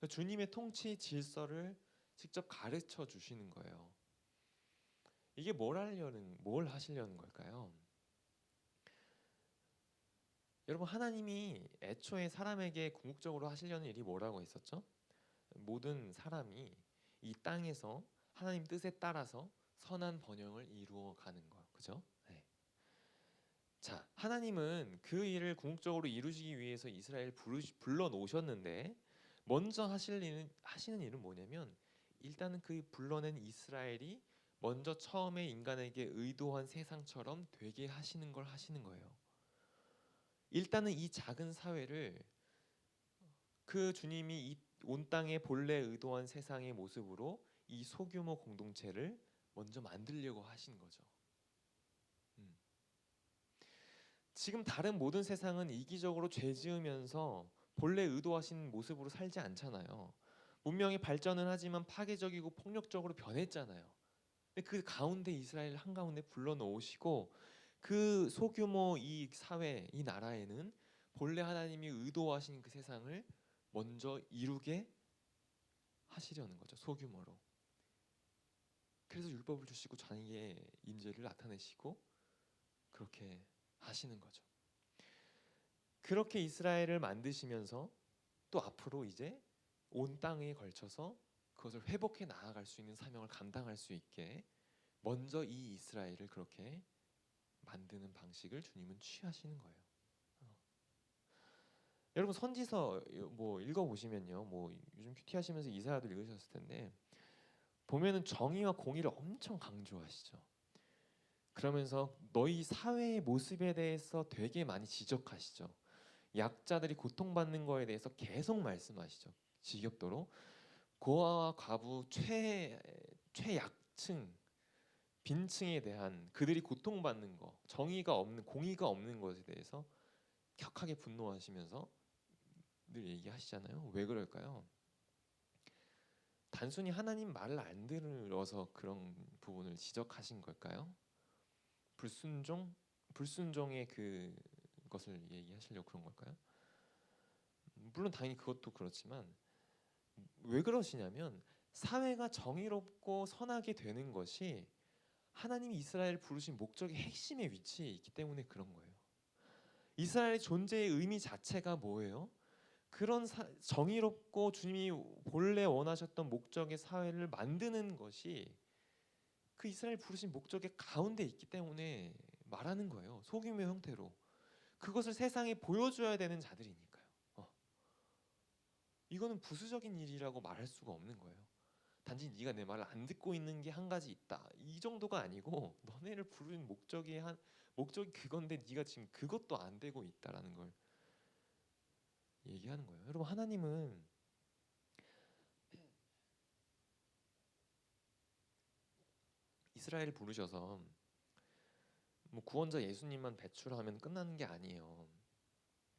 주님의 통치 질서를 직접 가르쳐 주시는 거예요. 이게 뭘 하시려는 걸까요? 여러분 하나님이 애초에 사람에게 궁극적으로 하시려는 일이 뭐라고 했었죠? 모든 사람이 이 땅에서 하나님 뜻에 따라서 선한 번영을 이루어 가는 거, 그죠? 네. 자, 하나님은 그 일을 궁극적으로 이루시기 위해서 이스라엘 불러 놓으셨는데 먼저 하시는 일은 뭐냐면 일단은 그 불러낸 이스라엘이 먼저 처음에 인간에게 의도한 세상처럼 되게 하시는 걸 하시는 거예요. 일단은 이 작은 사회를 그 주님이 이 온 땅에 본래 의도한 세상의 모습으로 이 소규모 공동체를 먼저 만들려고 하신 거죠. 지금 다른 모든 세상은 이기적으로 죄 지으면서 본래 의도하신 모습으로 살지 않잖아요. 문명이 발전은 하지만 파괴적이고 폭력적으로 변했잖아요. 근데 그 가운데 이스라엘 한가운데 불러놓으시고 그 소규모 이 사회, 이 나라에는 본래 하나님이 의도하신 그 세상을 먼저 이루게 하시려는 거죠. 소규모로. 그래서 율법을 주시고 자기의 임재를 나타내시고 그렇게 하시는 거죠. 그렇게 이스라엘을 만드시면서 또 앞으로 이제 온 땅에 걸쳐서 그것을 회복해 나아갈 수 있는 사명을 감당할 수 있게 먼저 이 이스라엘을 그렇게 만드는 방식을 주님은 취하시는 거예요. 여러분 선지서 뭐 읽어보시면요, 뭐 요즘 큐티 하시면서 이사야도 읽으셨을 텐데 보면은 정의와 공의를 엄청 강조하시죠. 그러면서 너희 사회의 모습에 대해서 되게 많이 지적하시죠. 약자들이 고통받는 거에 대해서 계속 말씀하시죠. 지겹도록 고아와 과부 최약층 빈층에 대한 그들이 고통받는 거, 정의가 없는 공의가 없는 것에 대해서 격하게 분노하시면서 늘 얘기하시잖아요. 왜 그럴까요? 단순히 하나님 말을 안 들어서 그런 부분을 지적하신 걸까요? 불순종의 그것을 얘기하시려고 그런 걸까요? 물론 당연히 그것도 그렇지만 왜 그러시냐면 사회가 정의롭고 선하게 되는 것이 하나님이 이스라엘을 부르신 목적의 핵심의 위치에 있기 때문에 그런 거예요. 이스라엘의 존재의 의미 자체가 뭐예요? 그런 정의롭고 주님이 본래 원하셨던 목적의 사회를 만드는 것이 그 이스라엘 부르신 목적의 가운데 있기 때문에 말하는 거예요. 소규모 형태로. 그것을 세상에 보여줘야 되는 자들이니까요. 이거는 부수적인 일이라고 말할 수가 없는 거예요. 단지 네가 내 말을 안 듣고 있는 게 한 가지 있다. 이 정도가 아니고 너네를 부른 목적이 그건데 네가 지금 그것도 안 되고 있다라는 걸 얘기하는 거예요. 여러분 하나님은 이스라엘을 부르셔서 뭐 구원자 예수님만 배출하면 끝나는 게 아니에요.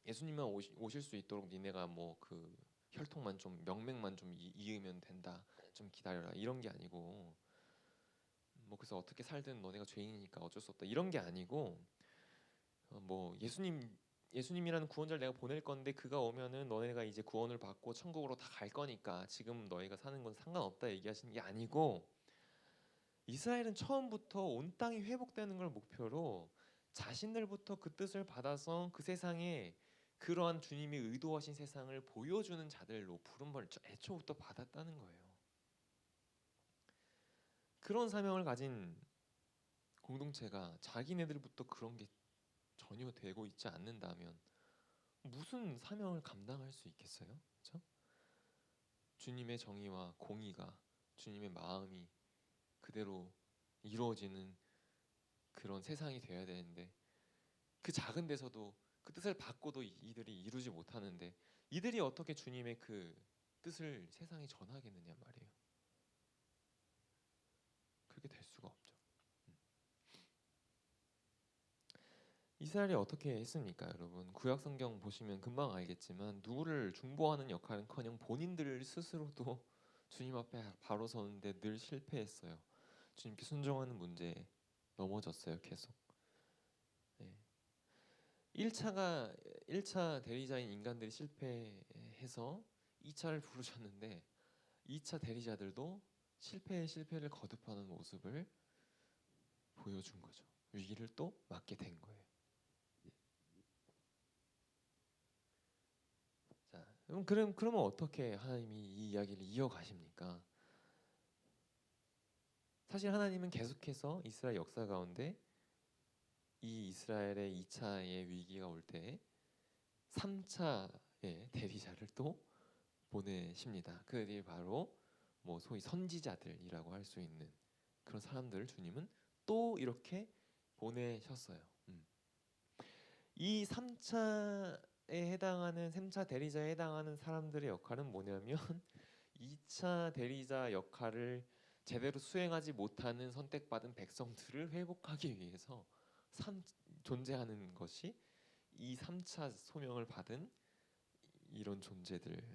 예수님만 오실 수 있도록 니네가 뭐 그 혈통만 좀 명맥만 좀 이으면 된다. 좀 기다려라. 이런 게 아니고 뭐 그래서 어떻게 살든 너네가 죄인이니까 어쩔 수 없다. 이런 게 아니고 뭐 예수님이라는 구원자를 내가 보낼 건데 그가 오면은 너네가 이제 구원을 받고 천국으로 다 갈 거니까 지금 너희가 사는 건 상관없다 얘기하시는 게 아니고 이스라엘은 처음부터 온 땅이 회복되는 걸 목표로 자신들부터 그 뜻을 받아서 그 세상에 그러한 주님이 의도하신 세상을 보여주는 자들로 부름을 애초부터 받았다는 거예요. 그런 사명을 가진 공동체가 자기네들부터 그런 게 전혀 되고 있지 않는다면 무슨 사명을 감당할 수 있겠어요? 그렇죠? 주님의 정의와 공의가 주님의 마음이 그대로 이루어지는 그런 세상이 되어야 되는데 그 작은 데서도 그 뜻을 받고도 이들이 이루지 못하는데 이들이 어떻게 주님의 그 뜻을 세상에 전하겠느냐 말이에요. 그렇게 될 수가 없죠. 이스라엘이 어떻게 했습니까, 여러분? 구약 성경 보시면 금방 알겠지만 누구를 중보하는 역할은커녕 본인들 스스로도 주님 앞에 바로 서는데 늘 실패했어요. 주님께 순종하는 문제에 넘어졌어요, 계속. 네. 1차 대리자인 인간들이 실패해서 2차를 부르셨는데 2차 대리자들도 실패를 거듭하는 모습을 보여준 거죠. 위기를 또 맞게 된 거예요. 자, 그러면 어떻게 하나님이 이 이야기를 이어가십니까? 사실 하나님은 계속해서 이스라엘 역사 가운데 이 이스라엘의 2차의 위기가 올 때 3차의 대리자를 또 보내십니다. 그들이 바로 뭐 소위 선지자들이라고 할 수 있는 그런 사람들을 주님은 또 이렇게 보내셨어요. 이 3차 대리자에 해당하는 사람들의 역할은 뭐냐면 2차 대리자 역할을 제대로 수행하지 못하는 선택받은 백성들을 회복하기 위해서 존재하는 것이 이 3차 소명을 받은 이런 존재들이었죠.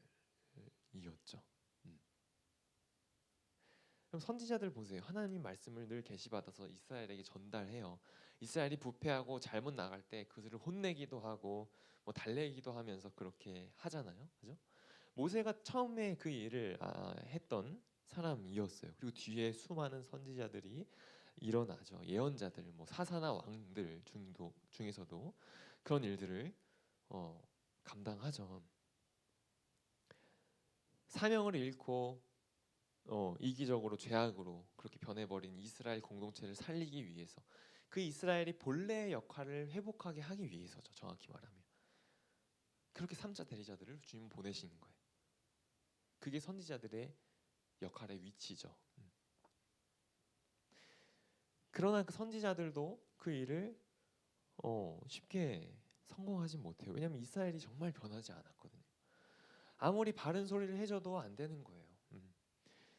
그럼 선지자들 보세요. 하나님 말씀을 늘 계시받아서 이스라엘에게 전달해요. 이스라엘이 부패하고 잘못 나갈 때 그들을 혼내기도 하고 뭐 달래기도 하면서 그렇게 하잖아요. 그죠? 모세가 처음에 그 일을 했던 사람이었어요. 그리고 뒤에 수많은 선지자들이 일어나죠. 예언자들, 뭐 사사나 왕들 중에서도 그런 일들을 감당하죠. 사명을 잃고 이기적으로 죄악으로 그렇게 변해버린 이스라엘 공동체를 살리기 위해서 그 이스라엘이 본래의 역할을 회복하게 하기 위해서죠. 정확히 말하면 그렇게 3차 대리자들을 주님은 보내시는 거예요. 그게 선지자들의 역할의 위치죠. 그러나 그 선지자들도 그 일을 쉽게 성공하지 못해요. 왜냐하면 이스라엘이 정말 변하지 않았거든요. 아무리 바른 소리를 해줘도 안 되는 거예요.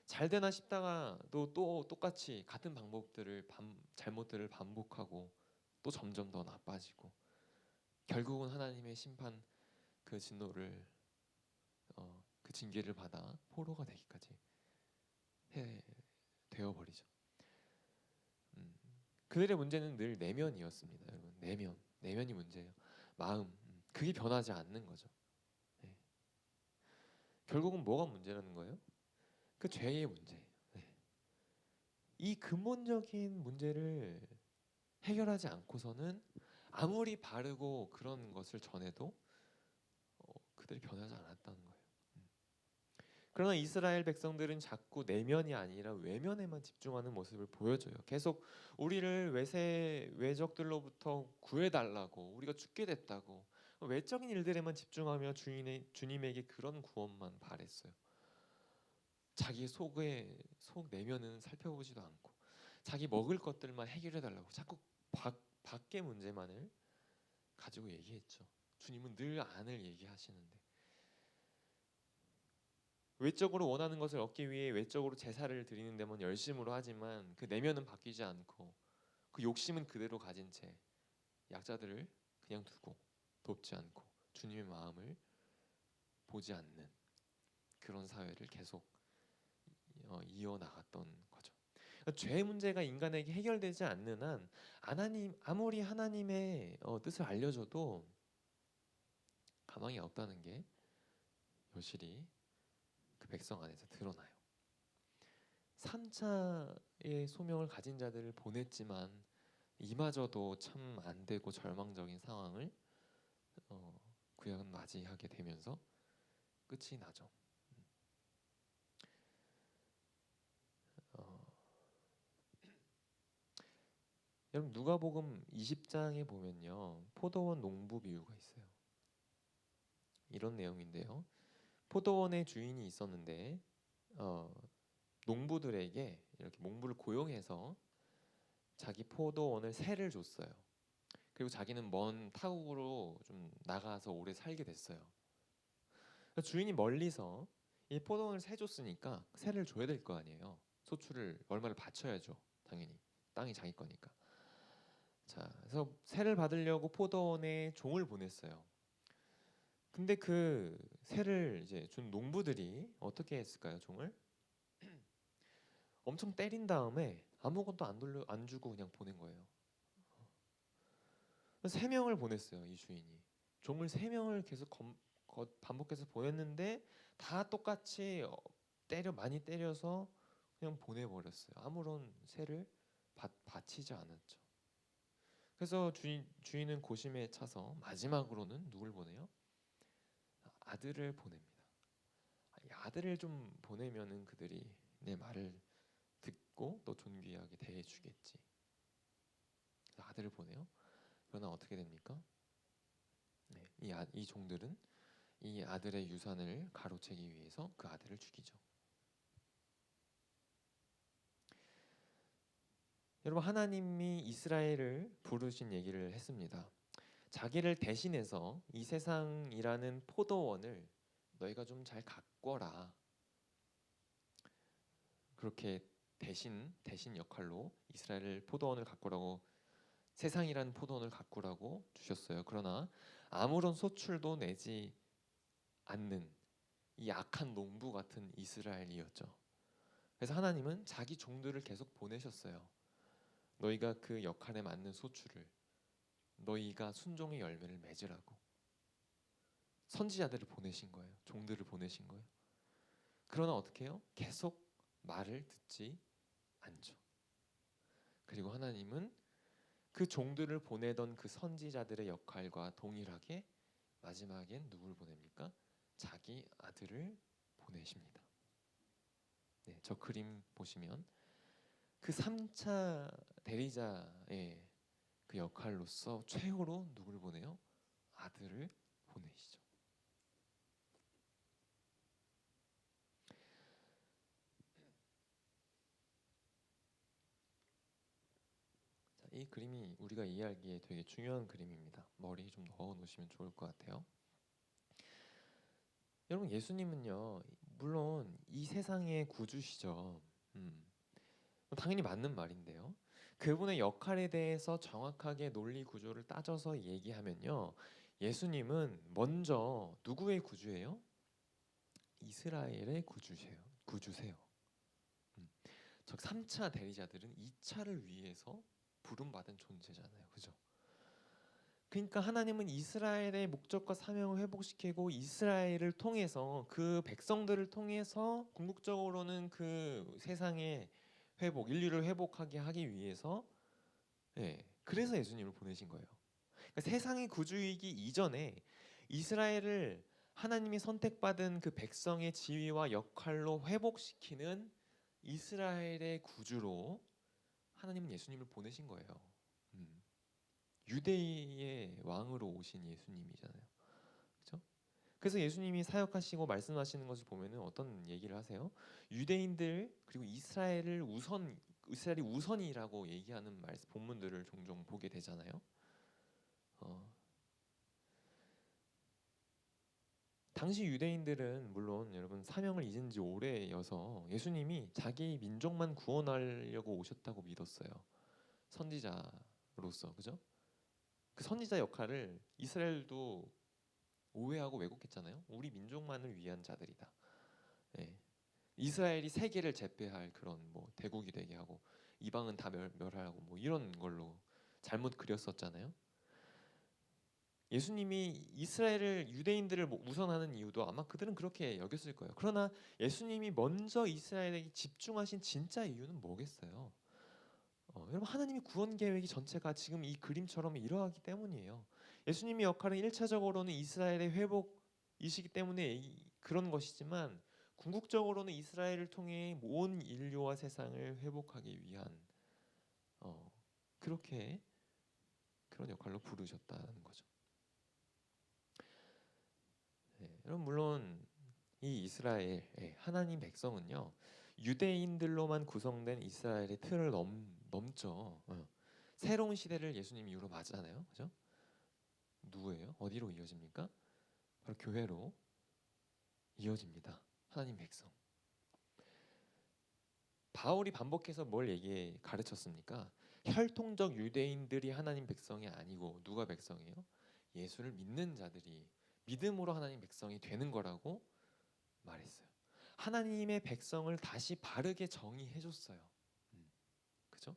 잘 되나 싶다가 또 똑같이 같은 잘못들을 반복하고 또 점점 더 나빠지고 결국은 하나님의 심판 그 진노를 그 징계를 받아 포로가 되기까지 되어버리죠. 그들의 문제는 늘 내면이었습니다, 여러분. 내면이 문제예요. 마음, 그게 변하지 않는 거죠. 네. 결국은 뭐가 문제라는 거예요? 그 죄의 문제예요. 네. 이 근본적인 문제를 해결하지 않고서는 아무리 바르고 그런 것을 전해도 그들이 변하지 않았다는 거예요. 그러나 이스라엘 백성들은 자꾸 내면이 아니라 외면에만 집중하는 모습을 보여줘요. 계속 우리를 외적들로부터 구해달라고, 우리가 죽게 됐다고 외적인 일들에만 집중하며 주님에게 그런 구원만 바랬어요. 자기 속 내면은 살펴보지도 않고 자기 먹을 것들만 해결해달라고 자꾸 밖의 문제만을 가지고 얘기했죠. 주님은 늘 안을 얘기하시는데 외적으로 원하는 것을 얻기 위해 외적으로 제사를 드리는 데만 열심으로 하지만 그 내면은 바뀌지 않고 그 욕심은 그대로 가진 채 약자들을 그냥 두고 돕지 않고 주님의 마음을 보지 않는 그런 사회를 계속 이어나갔던 거죠. 그러니까 죄 문제가 인간에게 해결되지 않는 한 아무리 하나님의 뜻을 알려줘도 가망이 없다는 게 여실히 그 백성 안에서 드러나요. 3차의 소명을 가진 자들을 보냈지만 이마저도 참 안 되고 절망적인 상황을 구약은 맞이하게 되면서 끝이 나죠. 여러분 누가복음 20장에 보면요 포도원 농부 비유가 있어요. 이런 내용인데요. 포도원의 주인이 있었는데 농부들에게 이렇게 농부를 고용해서 자기 포도원을 세를 줬어요. 그리고 자기는 먼 타국으로 좀 나가서 오래 살게 됐어요. 주인이 멀리서 이 포도원을 세 줬으니까 세를 줘야 될 거 아니에요. 소출을 얼마를 바쳐야죠. 당연히 땅이 자기 거니까. 자, 그래서 세를 받으려고 포도원에 종을 보냈어요. 근데 그 세를 이제 준 농부들이 어떻게 했을까요? 종을 엄청 때린 다음에 아무것도 안 주고 그냥 보낸 거예요. 3명을 보냈어요. 이 주인이 종을 3명을 계속 반복해서 보냈는데 다 똑같이 많이 때려서 그냥 보내버렸어요. 아무런 세를 바치지 않았죠. 그래서 주인은 고심에 차서 마지막으로는 누굴 보내요? 아들을 보냅니다. 아들을 좀 보내면은 그들이 내 말을 듣고 또 존귀하게 대해주겠지. 그래서 아들을 보내요. 그러나 어떻게 됩니까? 네, 이 종들은 이 아들의 유산을 가로채기 위해서 그 아들을 죽이죠. 여러분 하나님이 이스라엘을 부르신 얘기를 했습니다. 자기를 대신해서 이 세상이라는 포도원을 너희가 좀 잘 가꿔라. 그렇게 대신 역할로 이스라엘을 포도원을 가꾸라고 세상이라는 포도원을 가꾸라고 주셨어요. 그러나 아무런 소출도 내지 않는 이 악한 농부 같은 이스라엘이었죠. 그래서 하나님은 자기 종들을 계속 보내셨어요. 너희가 그 역할에 맞는 소출을 너희가 순종의 열매를 맺으라고 선지자들을 보내신 거예요. 종들을 보내신 거예요. 그러나 어떻게 해요? 계속 말을 듣지 않죠. 그리고 하나님은 그 종들을 보내던 그 선지자들의 역할과 동일하게 마지막엔 누굴 보냅니까? 자기 아들을 보내십니다. 네, 저 그림 보시면 그 3차 대리자의 그 역할로서 최후로 누굴 보내요? 아들을 보내시죠. 자, 이 그림이 우리가 이해하기에 되게 중요한 그림입니다. 머리 좀 넣어 놓으시면 좋을 것 같아요. 여러분 예수님은요 물론 이 세상의 구주시죠. 당연히 맞는 말인데요. 그분의 역할에 대해서 정확하게 논리 구조를 따져서 얘기하면요. 예수님은 먼저 누구의 구주예요? 이스라엘의 구주세요. 즉 3차 대리자들은 2차를 위해서 부름받은 존재잖아요. 그죠? 그러니까 하나님은 이스라엘의 목적과 사명을 회복시키고 이스라엘을 통해서 그 백성들을 통해서 궁극적으로는 그 세상의 회복, 인류를 회복하게 하기 위해서 그래서 예수님을 보내신 거예요. 그러니까 세상의 구주이기 이전에 이스라엘을 하나님이 선택받은 그 백성의 지위와 역할로 회복시키는 이스라엘의 구주로 하나님은 예수님을 보내신 거예요. 유대의 왕으로 오신 예수님이잖아요. 그렇죠? 그래서 예수님이 사역하시고 말씀하시는 것을 보면은 어떤 얘기를 하세요? 유대인들 그리고 이스라엘이 우선이라고 얘기하는 본문들을 종종 보게 되잖아요. 당시 유대인들은 물론 여러분 사명을 잊은 지 오래여서 예수님이 자기 민족만 구원하려고 오셨다고 믿었어요. 선지자로서, 그죠? 그 선지자 역할을 이스라엘도 오해하고 왜곡했잖아요. 우리 민족만을 위한 자들이다. 이스라엘이 세계를 제패할 그런 뭐 대국이 되게 하고 이방은 다 멸하고 뭐 이런 걸로 잘못 그렸었잖아요. 예수님이 이스라엘을 유대인들을 우선하는 이유도 아마 그들은 그렇게 여겼을 거예요. 그러나 예수님이 먼저 이스라엘에게 집중하신 진짜 이유는 뭐겠어요? 여러분 하나님의 구원 계획이 전체가 지금 이 그림처럼 이러하기 때문이에요. 예수님의 역할은 1차적으로는 이스라엘의 회복이시기 때문에 그런 것이지만 궁극적으로는 이스라엘을 통해 온 인류와 세상을 회복하기 위한 그런 역할로 부르셨다는 거죠. 여러분 물론 이 이스라엘 하나님 백성은요 유대인들로만 구성된 이스라엘의 틀을 넘죠. 새로운 시대를 예수님 이후로 맞잖아요, 그죠? 누구예요? 어디로 이어집니까? 바로 교회로 이어집니다. 하나님 백성. 바울이 반복해서 뭘 가르쳤습니까? 혈통적 유대인들이 하나님 백성이 아니고 누가 백성이에요? 예수를 믿는 자들이 믿음으로 하나님 백성이 되는 거라고 말했어요. 하나님의 백성을 다시 바르게 정의해 줬어요. 그죠?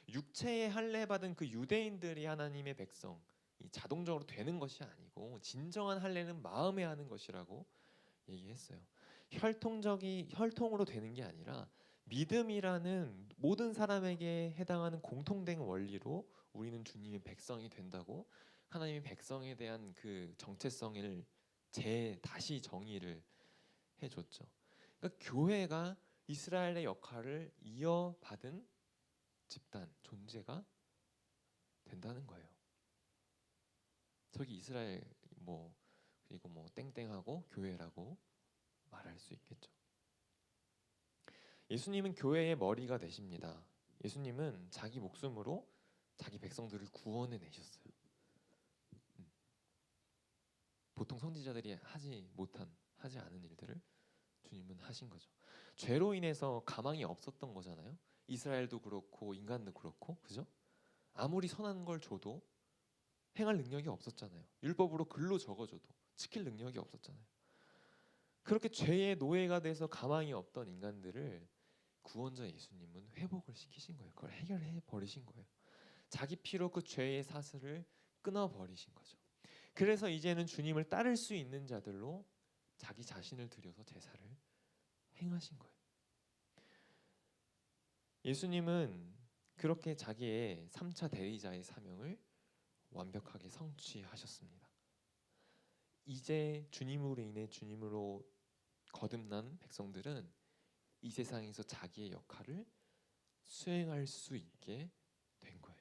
육체의 할례 받은 그 유대인들이 하나님의 백성이 자동적으로 되는 것이 아니고 진정한 할례는 마음에 하는 것이라고 얘기했어요. 혈통으로 되는 게 아니라 믿음이라는 모든 사람에게 해당하는 공통된 원리로 우리는 주님의 백성이 된다고 하나님의 백성에 대한 그 정체성을 다시 정의를 해줬죠. 그러니까 교회가 이스라엘의 역할을 이어받은 집단 존재가 된다는 거예요. 저기 이스라엘 그리고 땡땡하고 교회라고 말할 수 있겠죠. 예수님은 교회의 머리가 되십니다. 예수님은 자기 목숨으로 자기 백성들을 구원해 내셨어요. 보통 선지자들이 하지 않은 일들을 주님은 하신 거죠. 죄로 인해서 가망이 없었던 거잖아요. 이스라엘도 그렇고 인간도 그렇고, 그죠? 아무리 선한 걸 줘도 행할 능력이 없었잖아요. 율법으로 글로 적어줘도 지킬 능력이 없었잖아요. 그렇게 죄의 노예가 돼서 가망이 없던 인간들을 구원자 예수님은 회복을 시키신 거예요. 그걸 해결해 버리신 거예요. 자기 피로 그 죄의 사슬을 끊어 버리신 거죠. 그래서 이제는 주님을 따를 수 있는 자들로 자기 자신을 들여서 제사를 행하신 거예요. 예수님은 그렇게 자기의 3차 대리자의 사명을 완벽하게 성취하셨습니다. 이제 주님으로 인해 주님으로 거듭난 백성들은 이 세상에서 자기의 역할을 수행할 수 있게 된 거예요.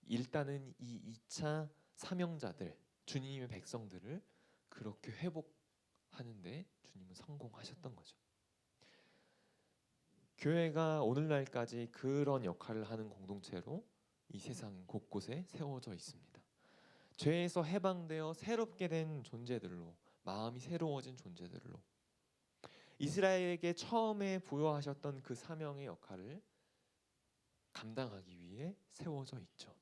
일단은 이 2차 사명자들, 주님의 백성들을 그렇게 회복하는데 주님은 성공하셨던 거죠. 교회가 오늘날까지 그런 역할을 하는 공동체로 이 세상 곳곳에 세워져 있습니다. 죄에서 해방되어 새롭게 된 존재들로, 마음이 새로워진 존재들로 이스라엘에게 처음에 부여하셨던 그 사명의 역할을 감당하기 위해 세워져 있죠.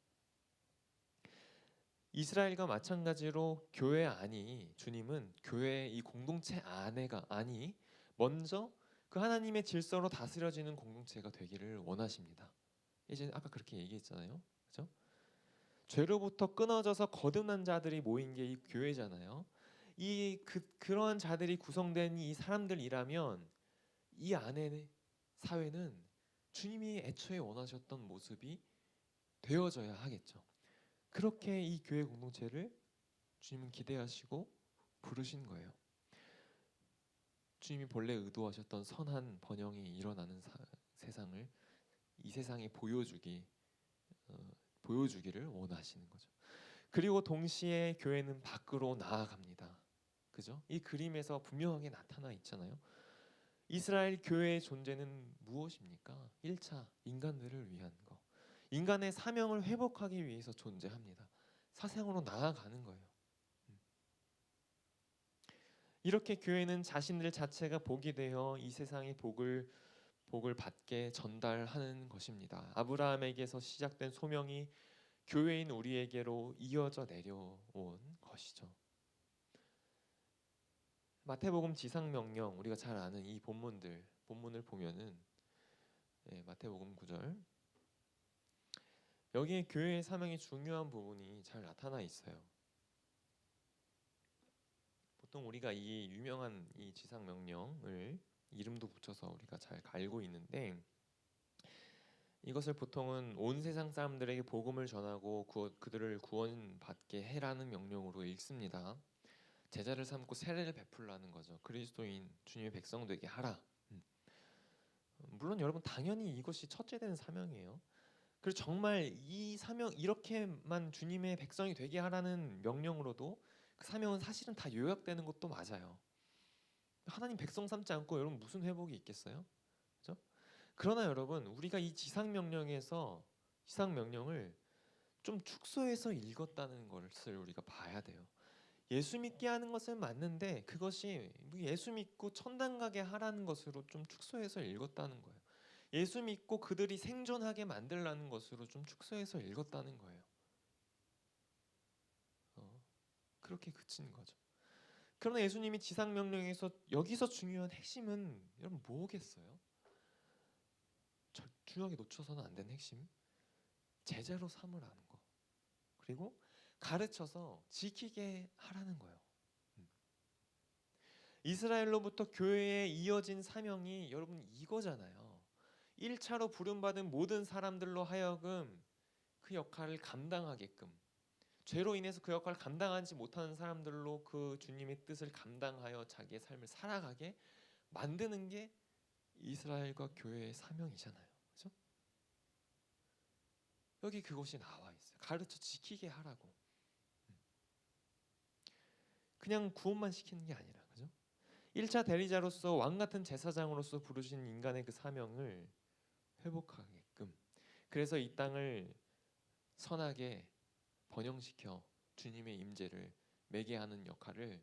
이스라엘과 마찬가지로 교회 안이 주님은 교회의 이 공동체 안이 먼저 그 하나님의 질서로 다스려지는 공동체가 되기를 원하십니다. 이제 아까 그렇게 얘기했잖아요, 그렇죠? 죄로부터 끊어져서 거듭난 자들이 모인 게 이 교회잖아요. 그러한 자들이 구성된 이 사람들이라면 이 안에 사회는 주님이 애초에 원하셨던 모습이 되어져야 하겠죠. 그렇게 이 교회 공동체를 주님은 기대하시고 부르신 거예요. 주님이 본래 의도하셨던 선한 번영이 일어나는 세상을 이 세상에 보여주기를 원하시는 거죠. 그리고 동시에 교회는 밖으로 나아갑니다. 그죠? 이 그림에서 분명하게 나타나 있잖아요. 이스라엘 교회의 존재는 무엇입니까? 1차 인간들을 위한 거. 인간의 사명을 회복하기 위해서 존재합니다. 사상으로 나아가는 거예요. 이렇게 교회는 자신들 자체가 복이 되어 이 세상의 복을 받게 전달하는 것입니다. 아브라함에게서 시작된 소명이 교회인 우리에게로 이어져 내려온 것이죠. 마태복음 지상명령, 우리가 잘 아는 이 본문을 보면은 마태복음 9절, 여기에 교회의 사명의 중요한 부분이 잘 나타나 있어요. 보통 우리가 이 유명한 이 지상명령을 이름도 붙여서 우리가 잘 알고 있는데, 이것을 보통은 온 세상 사람들에게 복음을 전하고 그들을 구원받게 해라는 명령으로 읽습니다. 제자를 삼고 세례를 베풀라는 거죠. 그리스도인 주님의 백성 되게 하라. 물론 여러분 당연히 이것이 첫째 되는 사명이에요. 그리고 정말 이 사명, 이렇게만 주님의 백성이 되게 하라는 명령으로도 그 사명은 사실은 다 요약되는 것도 맞아요. 하나님 백성 삼지 않고 여러분 무슨 회복이 있겠어요? 그죠? 그러나 여러분, 우리가 이 지상명령을 좀 축소해서 읽었다는 것을 우리가 봐야 돼요. 예수 믿게 하는 것은 맞는데 그것이 예수 믿고 천당 가게 하라는 것으로 좀 축소해서 읽었다는 거예요. 예수 믿고 그들이 생존하게 만들라는 것으로 좀 축소해서 읽었다는 거예요. 그렇게 그친 거죠. 그러나 예수님이 지상명령에서 여기서 중요한 핵심은 여러분 뭐겠어요? 중요하게 놓쳐서는 안 되는 핵심, 제자로 삼으라는 거, 그리고 가르쳐서 지키게 하라는 거예요. 이스라엘로부터 교회에 이어진 사명이 여러분 이거잖아요. 1차로 부름받은 모든 사람들로 하여금 그 역할을 감당하게끔, 죄로 인해서 그 역할을 감당하지 못하는 사람들로 그 주님의 뜻을 감당하여 자기의 삶을 살아가게 만드는 게 이스라엘과 교회의 사명이잖아요. 그렇죠? 여기 그것이 나와 있어요. 가르쳐 지키게 하라고. 그냥 구원만 시키는 게 아니라, 그죠? 1차 대리자로서 왕 같은 제사장으로서 부르신 인간의 그 사명을 회복하게끔, 그래서 이 땅을 선하게 번영시켜 주님의 임재를 매게 하는 역할을,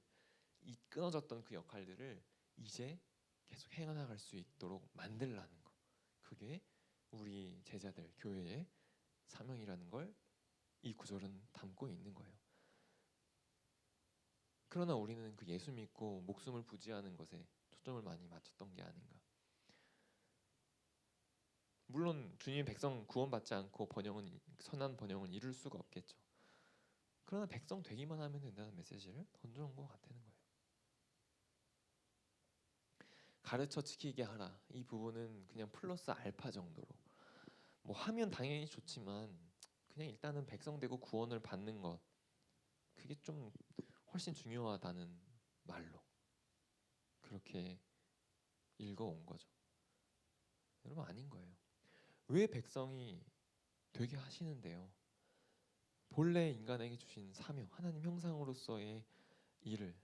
이 끊어졌던 그 역할들을 이제 계속 행해나갈 수 있도록 만들라는 거, 그게 우리 제자들 교회의 사명이라는 걸 이 구절은 담고 있는 거예요. 그러나 우리는 그 예수 믿고 목숨을 부지하는 것에 초점을 많이 맞췄던 게 아닌가. 물론 주님의 백성 구원받지 않고 선한 번영은 이룰 수가 없겠죠. 그러나 백성 되기만 하면 된다는 메시지를 던져온 것 같다는 거예요. 가르쳐 지키게 하라, 이 부분은 그냥 플러스 알파 정도로, 뭐 하면 당연히 좋지만 그냥 일단은 백성 되고 구원을 받는 것, 그게 좀 훨씬 중요하다는 말로 그렇게 읽어온 거죠. 여러분 아닌 거예요. 왜 백성이 되게 하시는데요? 본래 인간에게 주신 사명, 하나님 형상으로서의 일을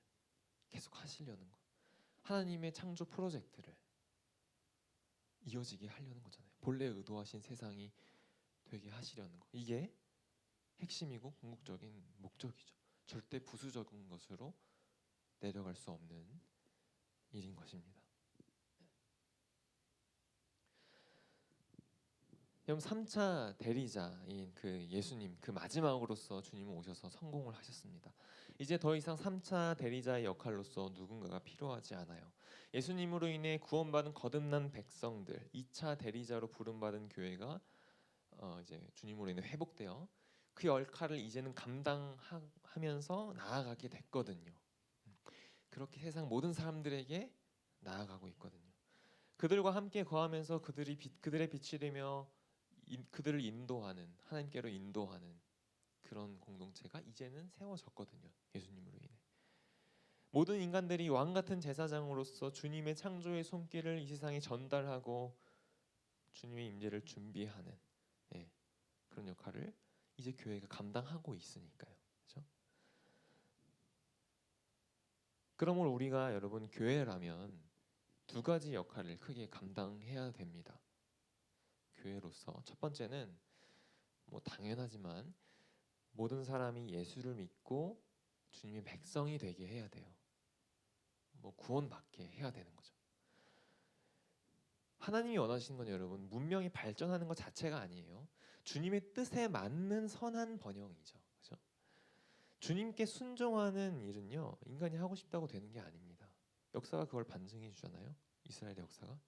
계속 하시려는 것, 하나님의 창조 프로젝트를 이어지게 하려는 거잖아요. 본래 의도하신 세상이 되게 하시려는 것, 이게 핵심이고 궁극적인 목적이죠. 절대 부수적인 것으로 내려갈 수 없는 일인 것입니다. 그럼 3차 대리자인 그 예수님, 그 마지막으로서 주님은 오셔서 성공을 하셨습니다. 이제 더 이상 3차 대리자의 역할로서 누군가가 필요하지 않아요. 예수님으로 인해 구원받은 거듭난 백성들, 2차 대리자로 부름받은 교회가 이제 주님으로 인해 회복되어 그 역할을 이제는 감당하면서 나아가게 됐거든요. 그렇게 세상 모든 사람들에게 나아가고 있거든요. 그들과 함께 거하면서 그들의 빛이 되며 그들을 인도하는, 하나님께로 인도하는 그런 공동체가 이제는 세워졌거든요. 예수님으로 인해. 모든 인간들이 왕 같은 제사장으로서 주님의 창조의 손길을 이 세상에 전달하고 주님의 임재를 준비하는, 예, 그런 역할을 이제 교회가 감당하고 있으니까요. 그렇죠? 그러므로 우리가 여러분 교회라면 두 가지 역할을 크게 감당해야 됩니다. 교회로서 첫 번째는 뭐 당연하지만 모든 사람이 예수를 믿고 주님의 백성이 되게 해야 돼요. 뭐 구원받게 해야 되는 거죠. 하나님이 원하시는 건 여러분 문명이 발전하는 것 자체가 아니에요. 주님의 뜻에 맞는 선한 번영이죠. 그렇죠? 주님께 순종하는 일은요 인간이 하고 싶다고 되는 게 아닙니다. 역사가 그걸 반증해 주잖아요. 이스라엘의 역사가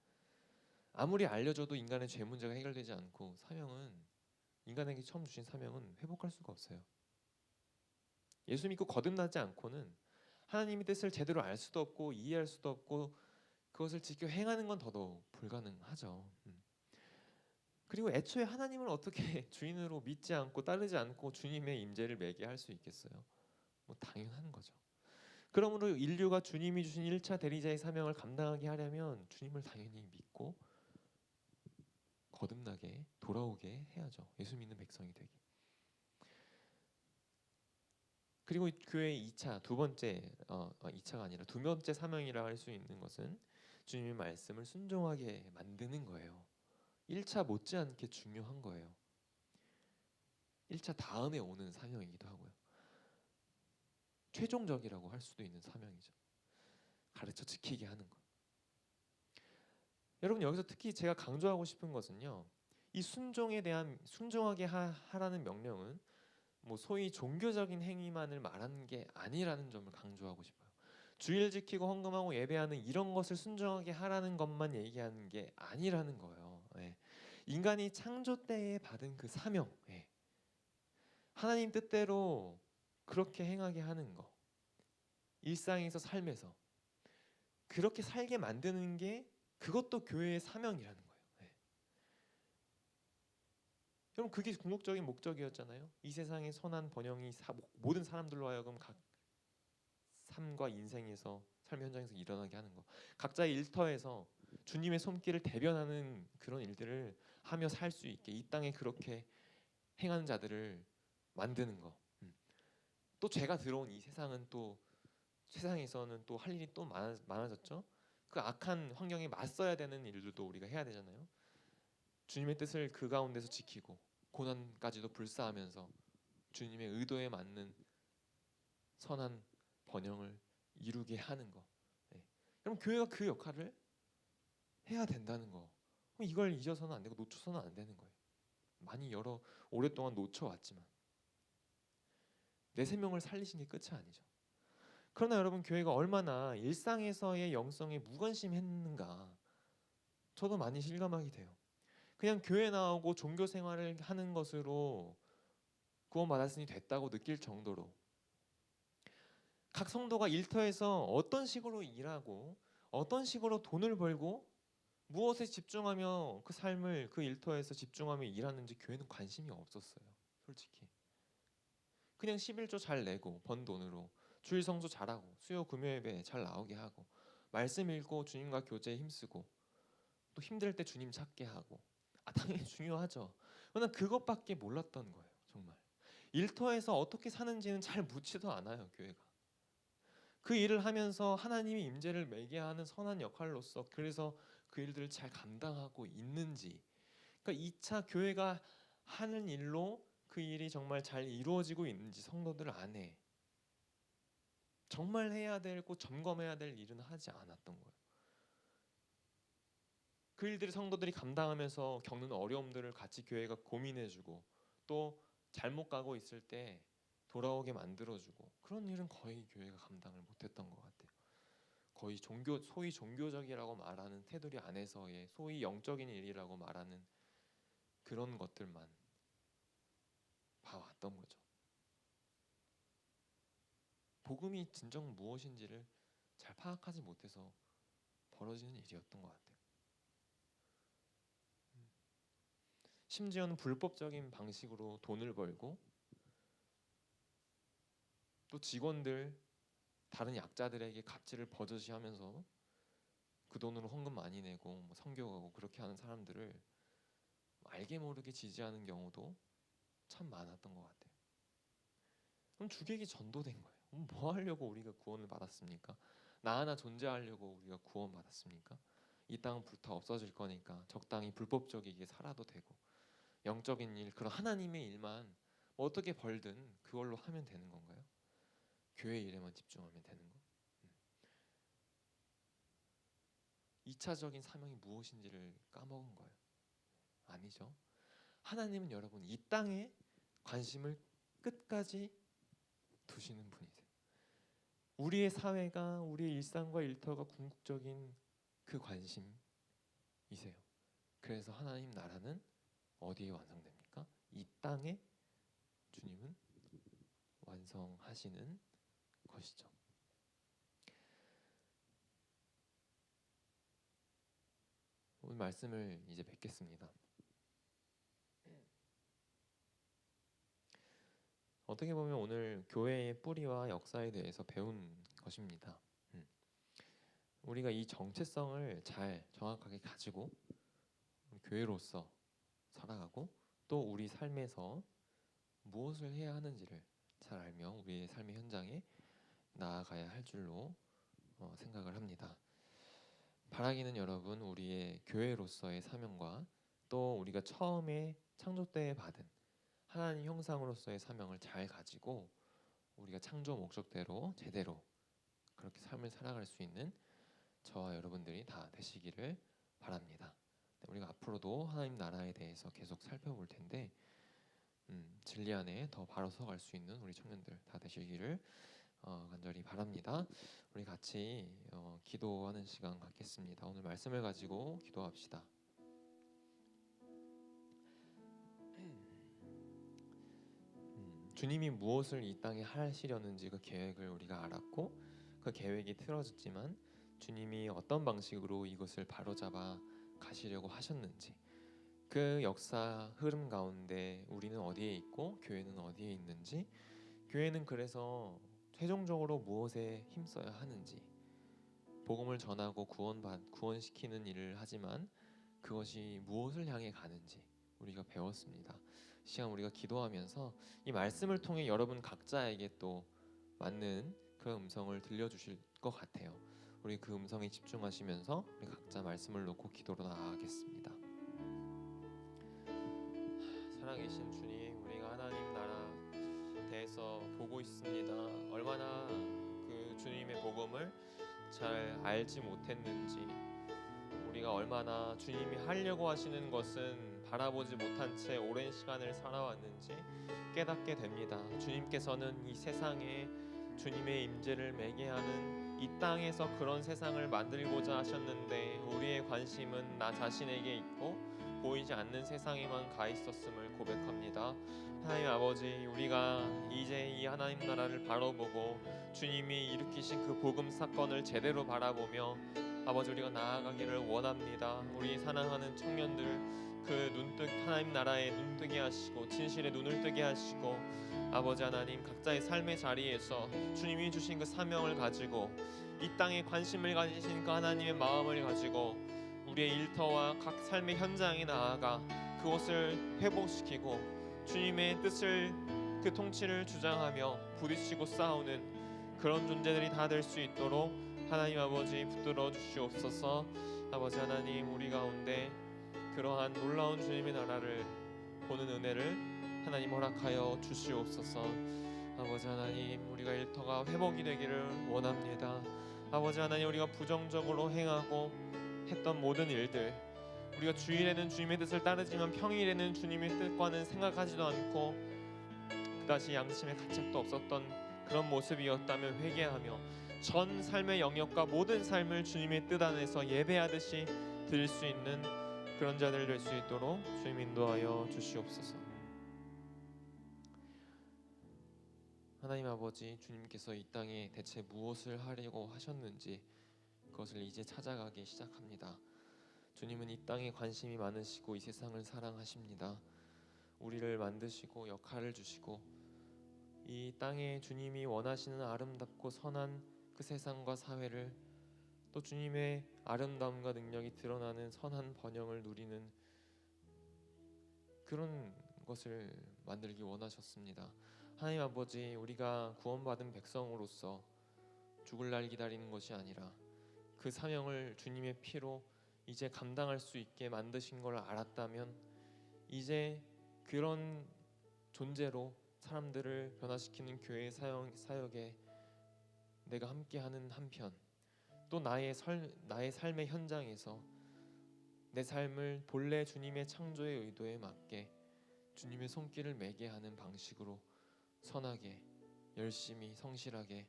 아무리 알려줘도 인간의 죄 문제가 해결되지 않고 사명은 인간에게 처음 주신 사명은 회복할 수가 없어요. 예수 믿고 거듭나지 않고는 하나님의 뜻을 제대로 알 수도 없고 이해할 수도 없고 그것을 지켜 행하는 건 더더욱 불가능하죠. 그리고 애초에 하나님을 어떻게 주인으로 믿지 않고 따르지 않고 주님의 임재를 매게 할 수 있겠어요? 뭐 당연한 거죠. 그러므로 인류가 주님이 주신 1차 대리자의 사명을 감당하게 하려면 주님을 당연히 믿고 거듭나게 돌아오게 해야죠. 예수 믿는 백성이 되게. 그리고 교회의 2차 두 번째 2차가 아니라 두 번째 사명이라 할 수 있는 것은 주님의 말씀을 순종하게 만드는 거예요. 1차 못지않게 중요한 거예요. 1차 다음에 오는 사명이기도 하고요. 최종적이라고 할 수도 있는 사명이죠. 가르쳐 지키게 하는 것. 여러분 여기서 특히 제가 강조하고 싶은 것은요. 이 순종에 대한 순종하게 하라는 명령은 뭐 소위 종교적인 행위만을 말하는 게 아니라는 점을 강조하고 싶어요. 주일 지키고 헌금하고 예배하는 이런 것을 순종하게 하라는 것만 얘기하는 게 아니라는 거예요. 예. 인간이 창조 때에 받은 그 사명, 예. 하나님 뜻대로 그렇게 행하게 하는 거, 일상에서 삶에서 그렇게 살게 만드는 게 그것도 교회의 사명이라는 거예요. 예. 여러분 그게 궁극적인 목적이었잖아요. 이 세상의 선한 번영이 모든 사람들로 하여금 각 삶과 인생에서 삶의 현장에서 일어나게 하는 거. 각자의 일터에서 주님의 손길을 대변하는 그런 일들을 하며 살 수 있게 이 땅에 그렇게 행하는 자들을 만드는 거. 또 죄가 들어온 이 세상은 또 세상에서는 또 할 일이 또 많아졌죠. 그 악한 환경에 맞서야 되는 일들도 우리가 해야 되잖아요. 주님의 뜻을 그 가운데서 지키고 고난까지도 불사하면서 주님의 의도에 맞는 선한 번영을 이루게 하는 거. 네. 그럼 교회가 그 역할을 해야 된다는 거. 그럼 이걸 잊어서는 안 되고 놓쳐서는 안 되는 거예요. 많이 오랫동안 놓쳐왔지만 내 생명을 살리신 게 끝이 아니죠. 그러나 여러분 교회가 얼마나 일상에서의 영성에 무관심했는가 저도 많이 실감하게 돼요. 그냥 교회 나오고 종교 생활을 하는 것으로 구원받았으니 됐다고 느낄 정도로 각 성도가 일터에서 어떤 식으로 일하고 어떤 식으로 돈을 벌고 무엇에 집중하며 그 삶을 그 일터에서 집중하며 일하는지 교회는 관심이 없었어요. 솔직히 그냥 11조 잘 내고 번 돈으로 주일 성수 잘하고 수요 금요 예배 잘 나오게 하고 말씀 읽고 주님과 교제에 힘쓰고 또 힘들 때 주님 찾게 하고 당연히 중요하죠. 그러나 그것밖에 몰랐던 거예요. 정말 일터에서 어떻게 사는지는 잘 묻지도 않아요. 교회가 그 일을 하면서 하나님의 임재를 매게 하는 선한 역할로서 그래서 그 일들을 잘 감당하고 있는지, 그러니까 2차 교회가 하는 일로 그 일이 정말 잘 이루어지고 있는지 성도들 안에 정말 해야 되고 점검해야 될 일은 하지 않았던 거예요. 그 일들을 성도들이 감당하면서 겪는 어려움들을 같이 교회가 고민해주고 또 잘못 가고 있을 때 돌아오게 만들어주고 그런 일은 거의 교회가 감당을 못했던 것 같아요. 거의 소위 종교적이라고 말하는 테두리 안에서의 소위 영적인 일이라고 말하는 그런 것들만 봐왔던 거죠. 복음이 진정 무엇인지를 잘 파악하지 못해서 벌어지는 일이었던 것 같아요. 심지어는 불법적인 방식으로 돈을 벌고 또 직원들 다른 약자들에게 갑질을 버젓이 하면서 그 돈으로 헌금 많이 내고 뭐 선교 가고 그렇게 하는 사람들을 알게 모르게 지지하는 경우도 참 많았던 것 같아요. 그럼 주객이 전도된 거예요. 그럼 뭐 하려고 우리가 구원을 받았습니까? 나 하나 존재하려고 우리가 구원 받았습니까? 이 땅은 불타 없어질 거니까 적당히 불법적이게 살아도 되고 영적인 일, 그런 하나님의 일만 뭐 어떻게 벌든 그걸로 하면 되는 건가요? 교회 일에만 집중하면 되는 거? 2차적인 사명이 무엇인지를 까먹은 거예요. 아니죠. 하나님은 여러분 이 땅에 관심을 끝까지 두시는 분이세요. 우리의 사회가, 우리의 일상과 일터가 궁극적인 그 관심이세요. 그래서 하나님 나라는 어디에 완성됩니까? 이 땅에 주님은 완성하시는 것이죠. 오늘 말씀을 이제 뵙겠습니다. 어떻게 보면 오늘 교회의 뿌리와 역사에 대해서 배운 것입니다. 우리가 이 정체성을 잘 정확하게 가지고 교회로서 살아가고 또 우리 삶에서 무엇을 해야 하는지를 잘 알며 우리의 삶의 현장에 나아가야 할 줄로 생각을 합니다. 바라기는 여러분 우리의 교회로서의 사명과 또 우리가 처음에 창조 때에 받은 하나님 형상으로서의 사명을 잘 가지고 우리가 창조 목적대로 제대로 그렇게 삶을 살아갈 수 있는 저와 여러분들이 다 되시기를 바랍니다. 우리가 앞으로도 하나님 나라에 대해서 계속 살펴볼 텐데 진리 안에 더 바로 서갈 수 있는 우리 청년들 다 되시기를 간절히 바랍니다. 우리 같이 기도하는 시간 갖겠습니다. 오늘 말씀을 가지고 기도합시다. 주님이 무엇을 이 땅에 하시려는지 그 계획을 우리가 알았고 그 계획이 틀어졌지만 주님이 어떤 방식으로 이것을 바로잡아 가시려고 하셨는지 그 역사 흐름 가운데 우리는 어디에 있고 교회는 어디에 있는지, 교회는 그래서 최종적으로 무엇에 힘써야 하는지, 복음을 전하고 구원시키는 일을 하지만 그것이 무엇을 향해 가는지 우리가 배웠습니다. 시간 우리가 기도하면서 이 말씀을 통해 여러분 각자에게 또 맞는 그 음성을 들려주실 것 같아요. 우리 그 음성에 집중하시면서 우리 각자 말씀을 놓고 기도로 나아가겠습니다. 살아계신 주님, 우리가 하나님 나라 대해서 보고 있습니다. 얼마나 그 주님의 복음을 잘 알지 못했는지, 우리가 얼마나 주님이 하려고 하시는 것은 바라보지 못한 채 오랜 시간을 살아왔는지 깨닫게 됩니다. 주님께서는 이 세상에 주님의 임재를 매개하는 이 땅에서 그런 세상을 만들고자 하셨는데 우리의 관심은 나 자신에게 있고 보이지 않는 세상에만 가 있었음을 고백합니다. 하나님 아버지, 우리가 이제 이 하나님 나라를 바라보고 주님이 일으키신 그 복음 사건을 제대로 바라보며 아버지 우리가 나아가기를 원합니다. 우리 사랑하는 청년들 그 하나님 나라에 눈뜨게 하시고 진실에 눈을 뜨게 하시고 아버지 하나님 각자의 삶의 자리에서 주님이 주신 그 사명을 가지고 이 땅에 관심을 가지신 그 하나님의 마음을 가지고 우리의 일터와 각 삶의 현장에 나아가 그곳을 회복시키고 주님의 뜻을 그 통치를 주장하며 부딪히고 싸우는 그런 존재들이 다 될 수 있도록 하나님 아버지 붙들어 주시옵소서. 아버지 하나님 우리 가운데 그러한 놀라운 주님의 나라를 보는 은혜를 하나님 허락하여 주시옵소서. 아버지 하나님 우리가 일터가 회복이 되기를 원합니다. 아버지 하나님 우리가 부정적으로 행하고 했던 모든 일들, 우리가 주일에는 주님의 뜻을 따르지만 평일에는 주님의 뜻과는 생각하지도 않고 그다지 양심의 가책도 없었던 그런 모습이었다면 회개하며 전 삶의 영역과 모든 삶을 주님의 뜻 안에서 예배하듯이 드릴 수 있는 그런 자들 될 수 있도록 주님 인도하여 주시옵소서. 하나님 아버지, 주님께서 이 땅에 대체 무엇을 하려고 하셨는지 그것을 이제 찾아가기 시작합니다. 주님은 이 땅에 관심이 많으시고 이 세상을 사랑하십니다. 우리를 만드시고 역할을 주시고 이 땅에 주님이 원하시는 아름답고 선한 그 세상과 사회를, 또 주님의 아름다움과 능력이 드러나는 선한 번영을 누리는 그런 것을 만들기 원하셨습니다. 하나님 아버지, 우리가 구원받은 백성으로서 죽을 날 기다리는 것이 아니라 그 사명을 주님의 피로 이제 감당할 수 있게 만드신 걸 알았다면 이제 그런 존재로 사람들을 변화시키는 교회의 사역에 내가 함께하는 한편, 또 나의 삶의 현장에서 내 삶을 본래 주님의 창조의 의도에 맞게 주님의 손길을 매게 하는 방식으로 선하게, 열심히, 성실하게,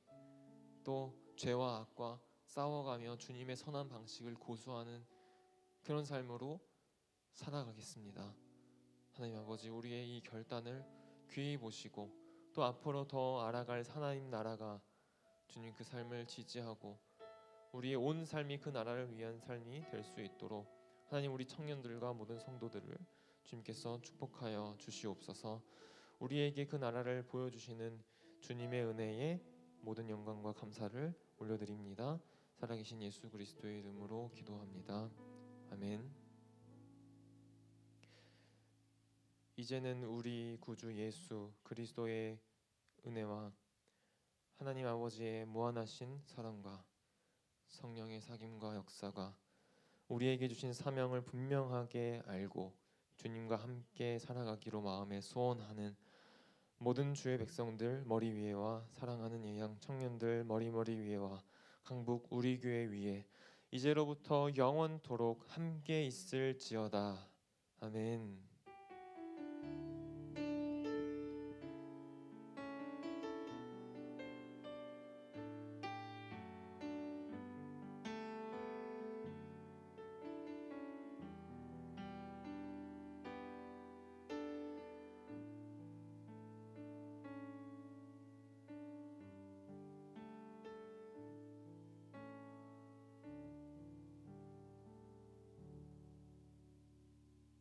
또 죄와 악과 싸워가며 주님의 선한 방식을 고수하는 그런 삶으로 살아가겠습니다. 하나님 아버지, 우리의 이 결단을 귀히 보시고 또 앞으로 더 알아갈 하나님 나라가 주님 그 삶을 지지하고 우리의 온 삶이 그 나라를 위한 삶이 될 수 있도록 하나님, 우리 청년들과 모든 성도들을 주님께서 축복하여 주시옵소서. 우리에게 그 나라를 보여주시는 주님의 은혜에 모든 영광과 감사를 올려드립니다. 살아계신 예수 그리스도의 이름으로 기도합니다. 아멘. 이제는 우리 구주 예수 그리스도의 은혜와 하나님 아버지의 무한하신 사랑과 성령의 사귐과 역사가 우리에게 주신 사명을 분명하게 알고 주님과 함께 살아가기로 마음에 소원하는 모든 주의 백성들 머리 위에와 사랑하는 예양 청년들 머리 위에와 강북 우리 교회 위에 이제로부터 영원토록 함께 있을지어다. 아멘.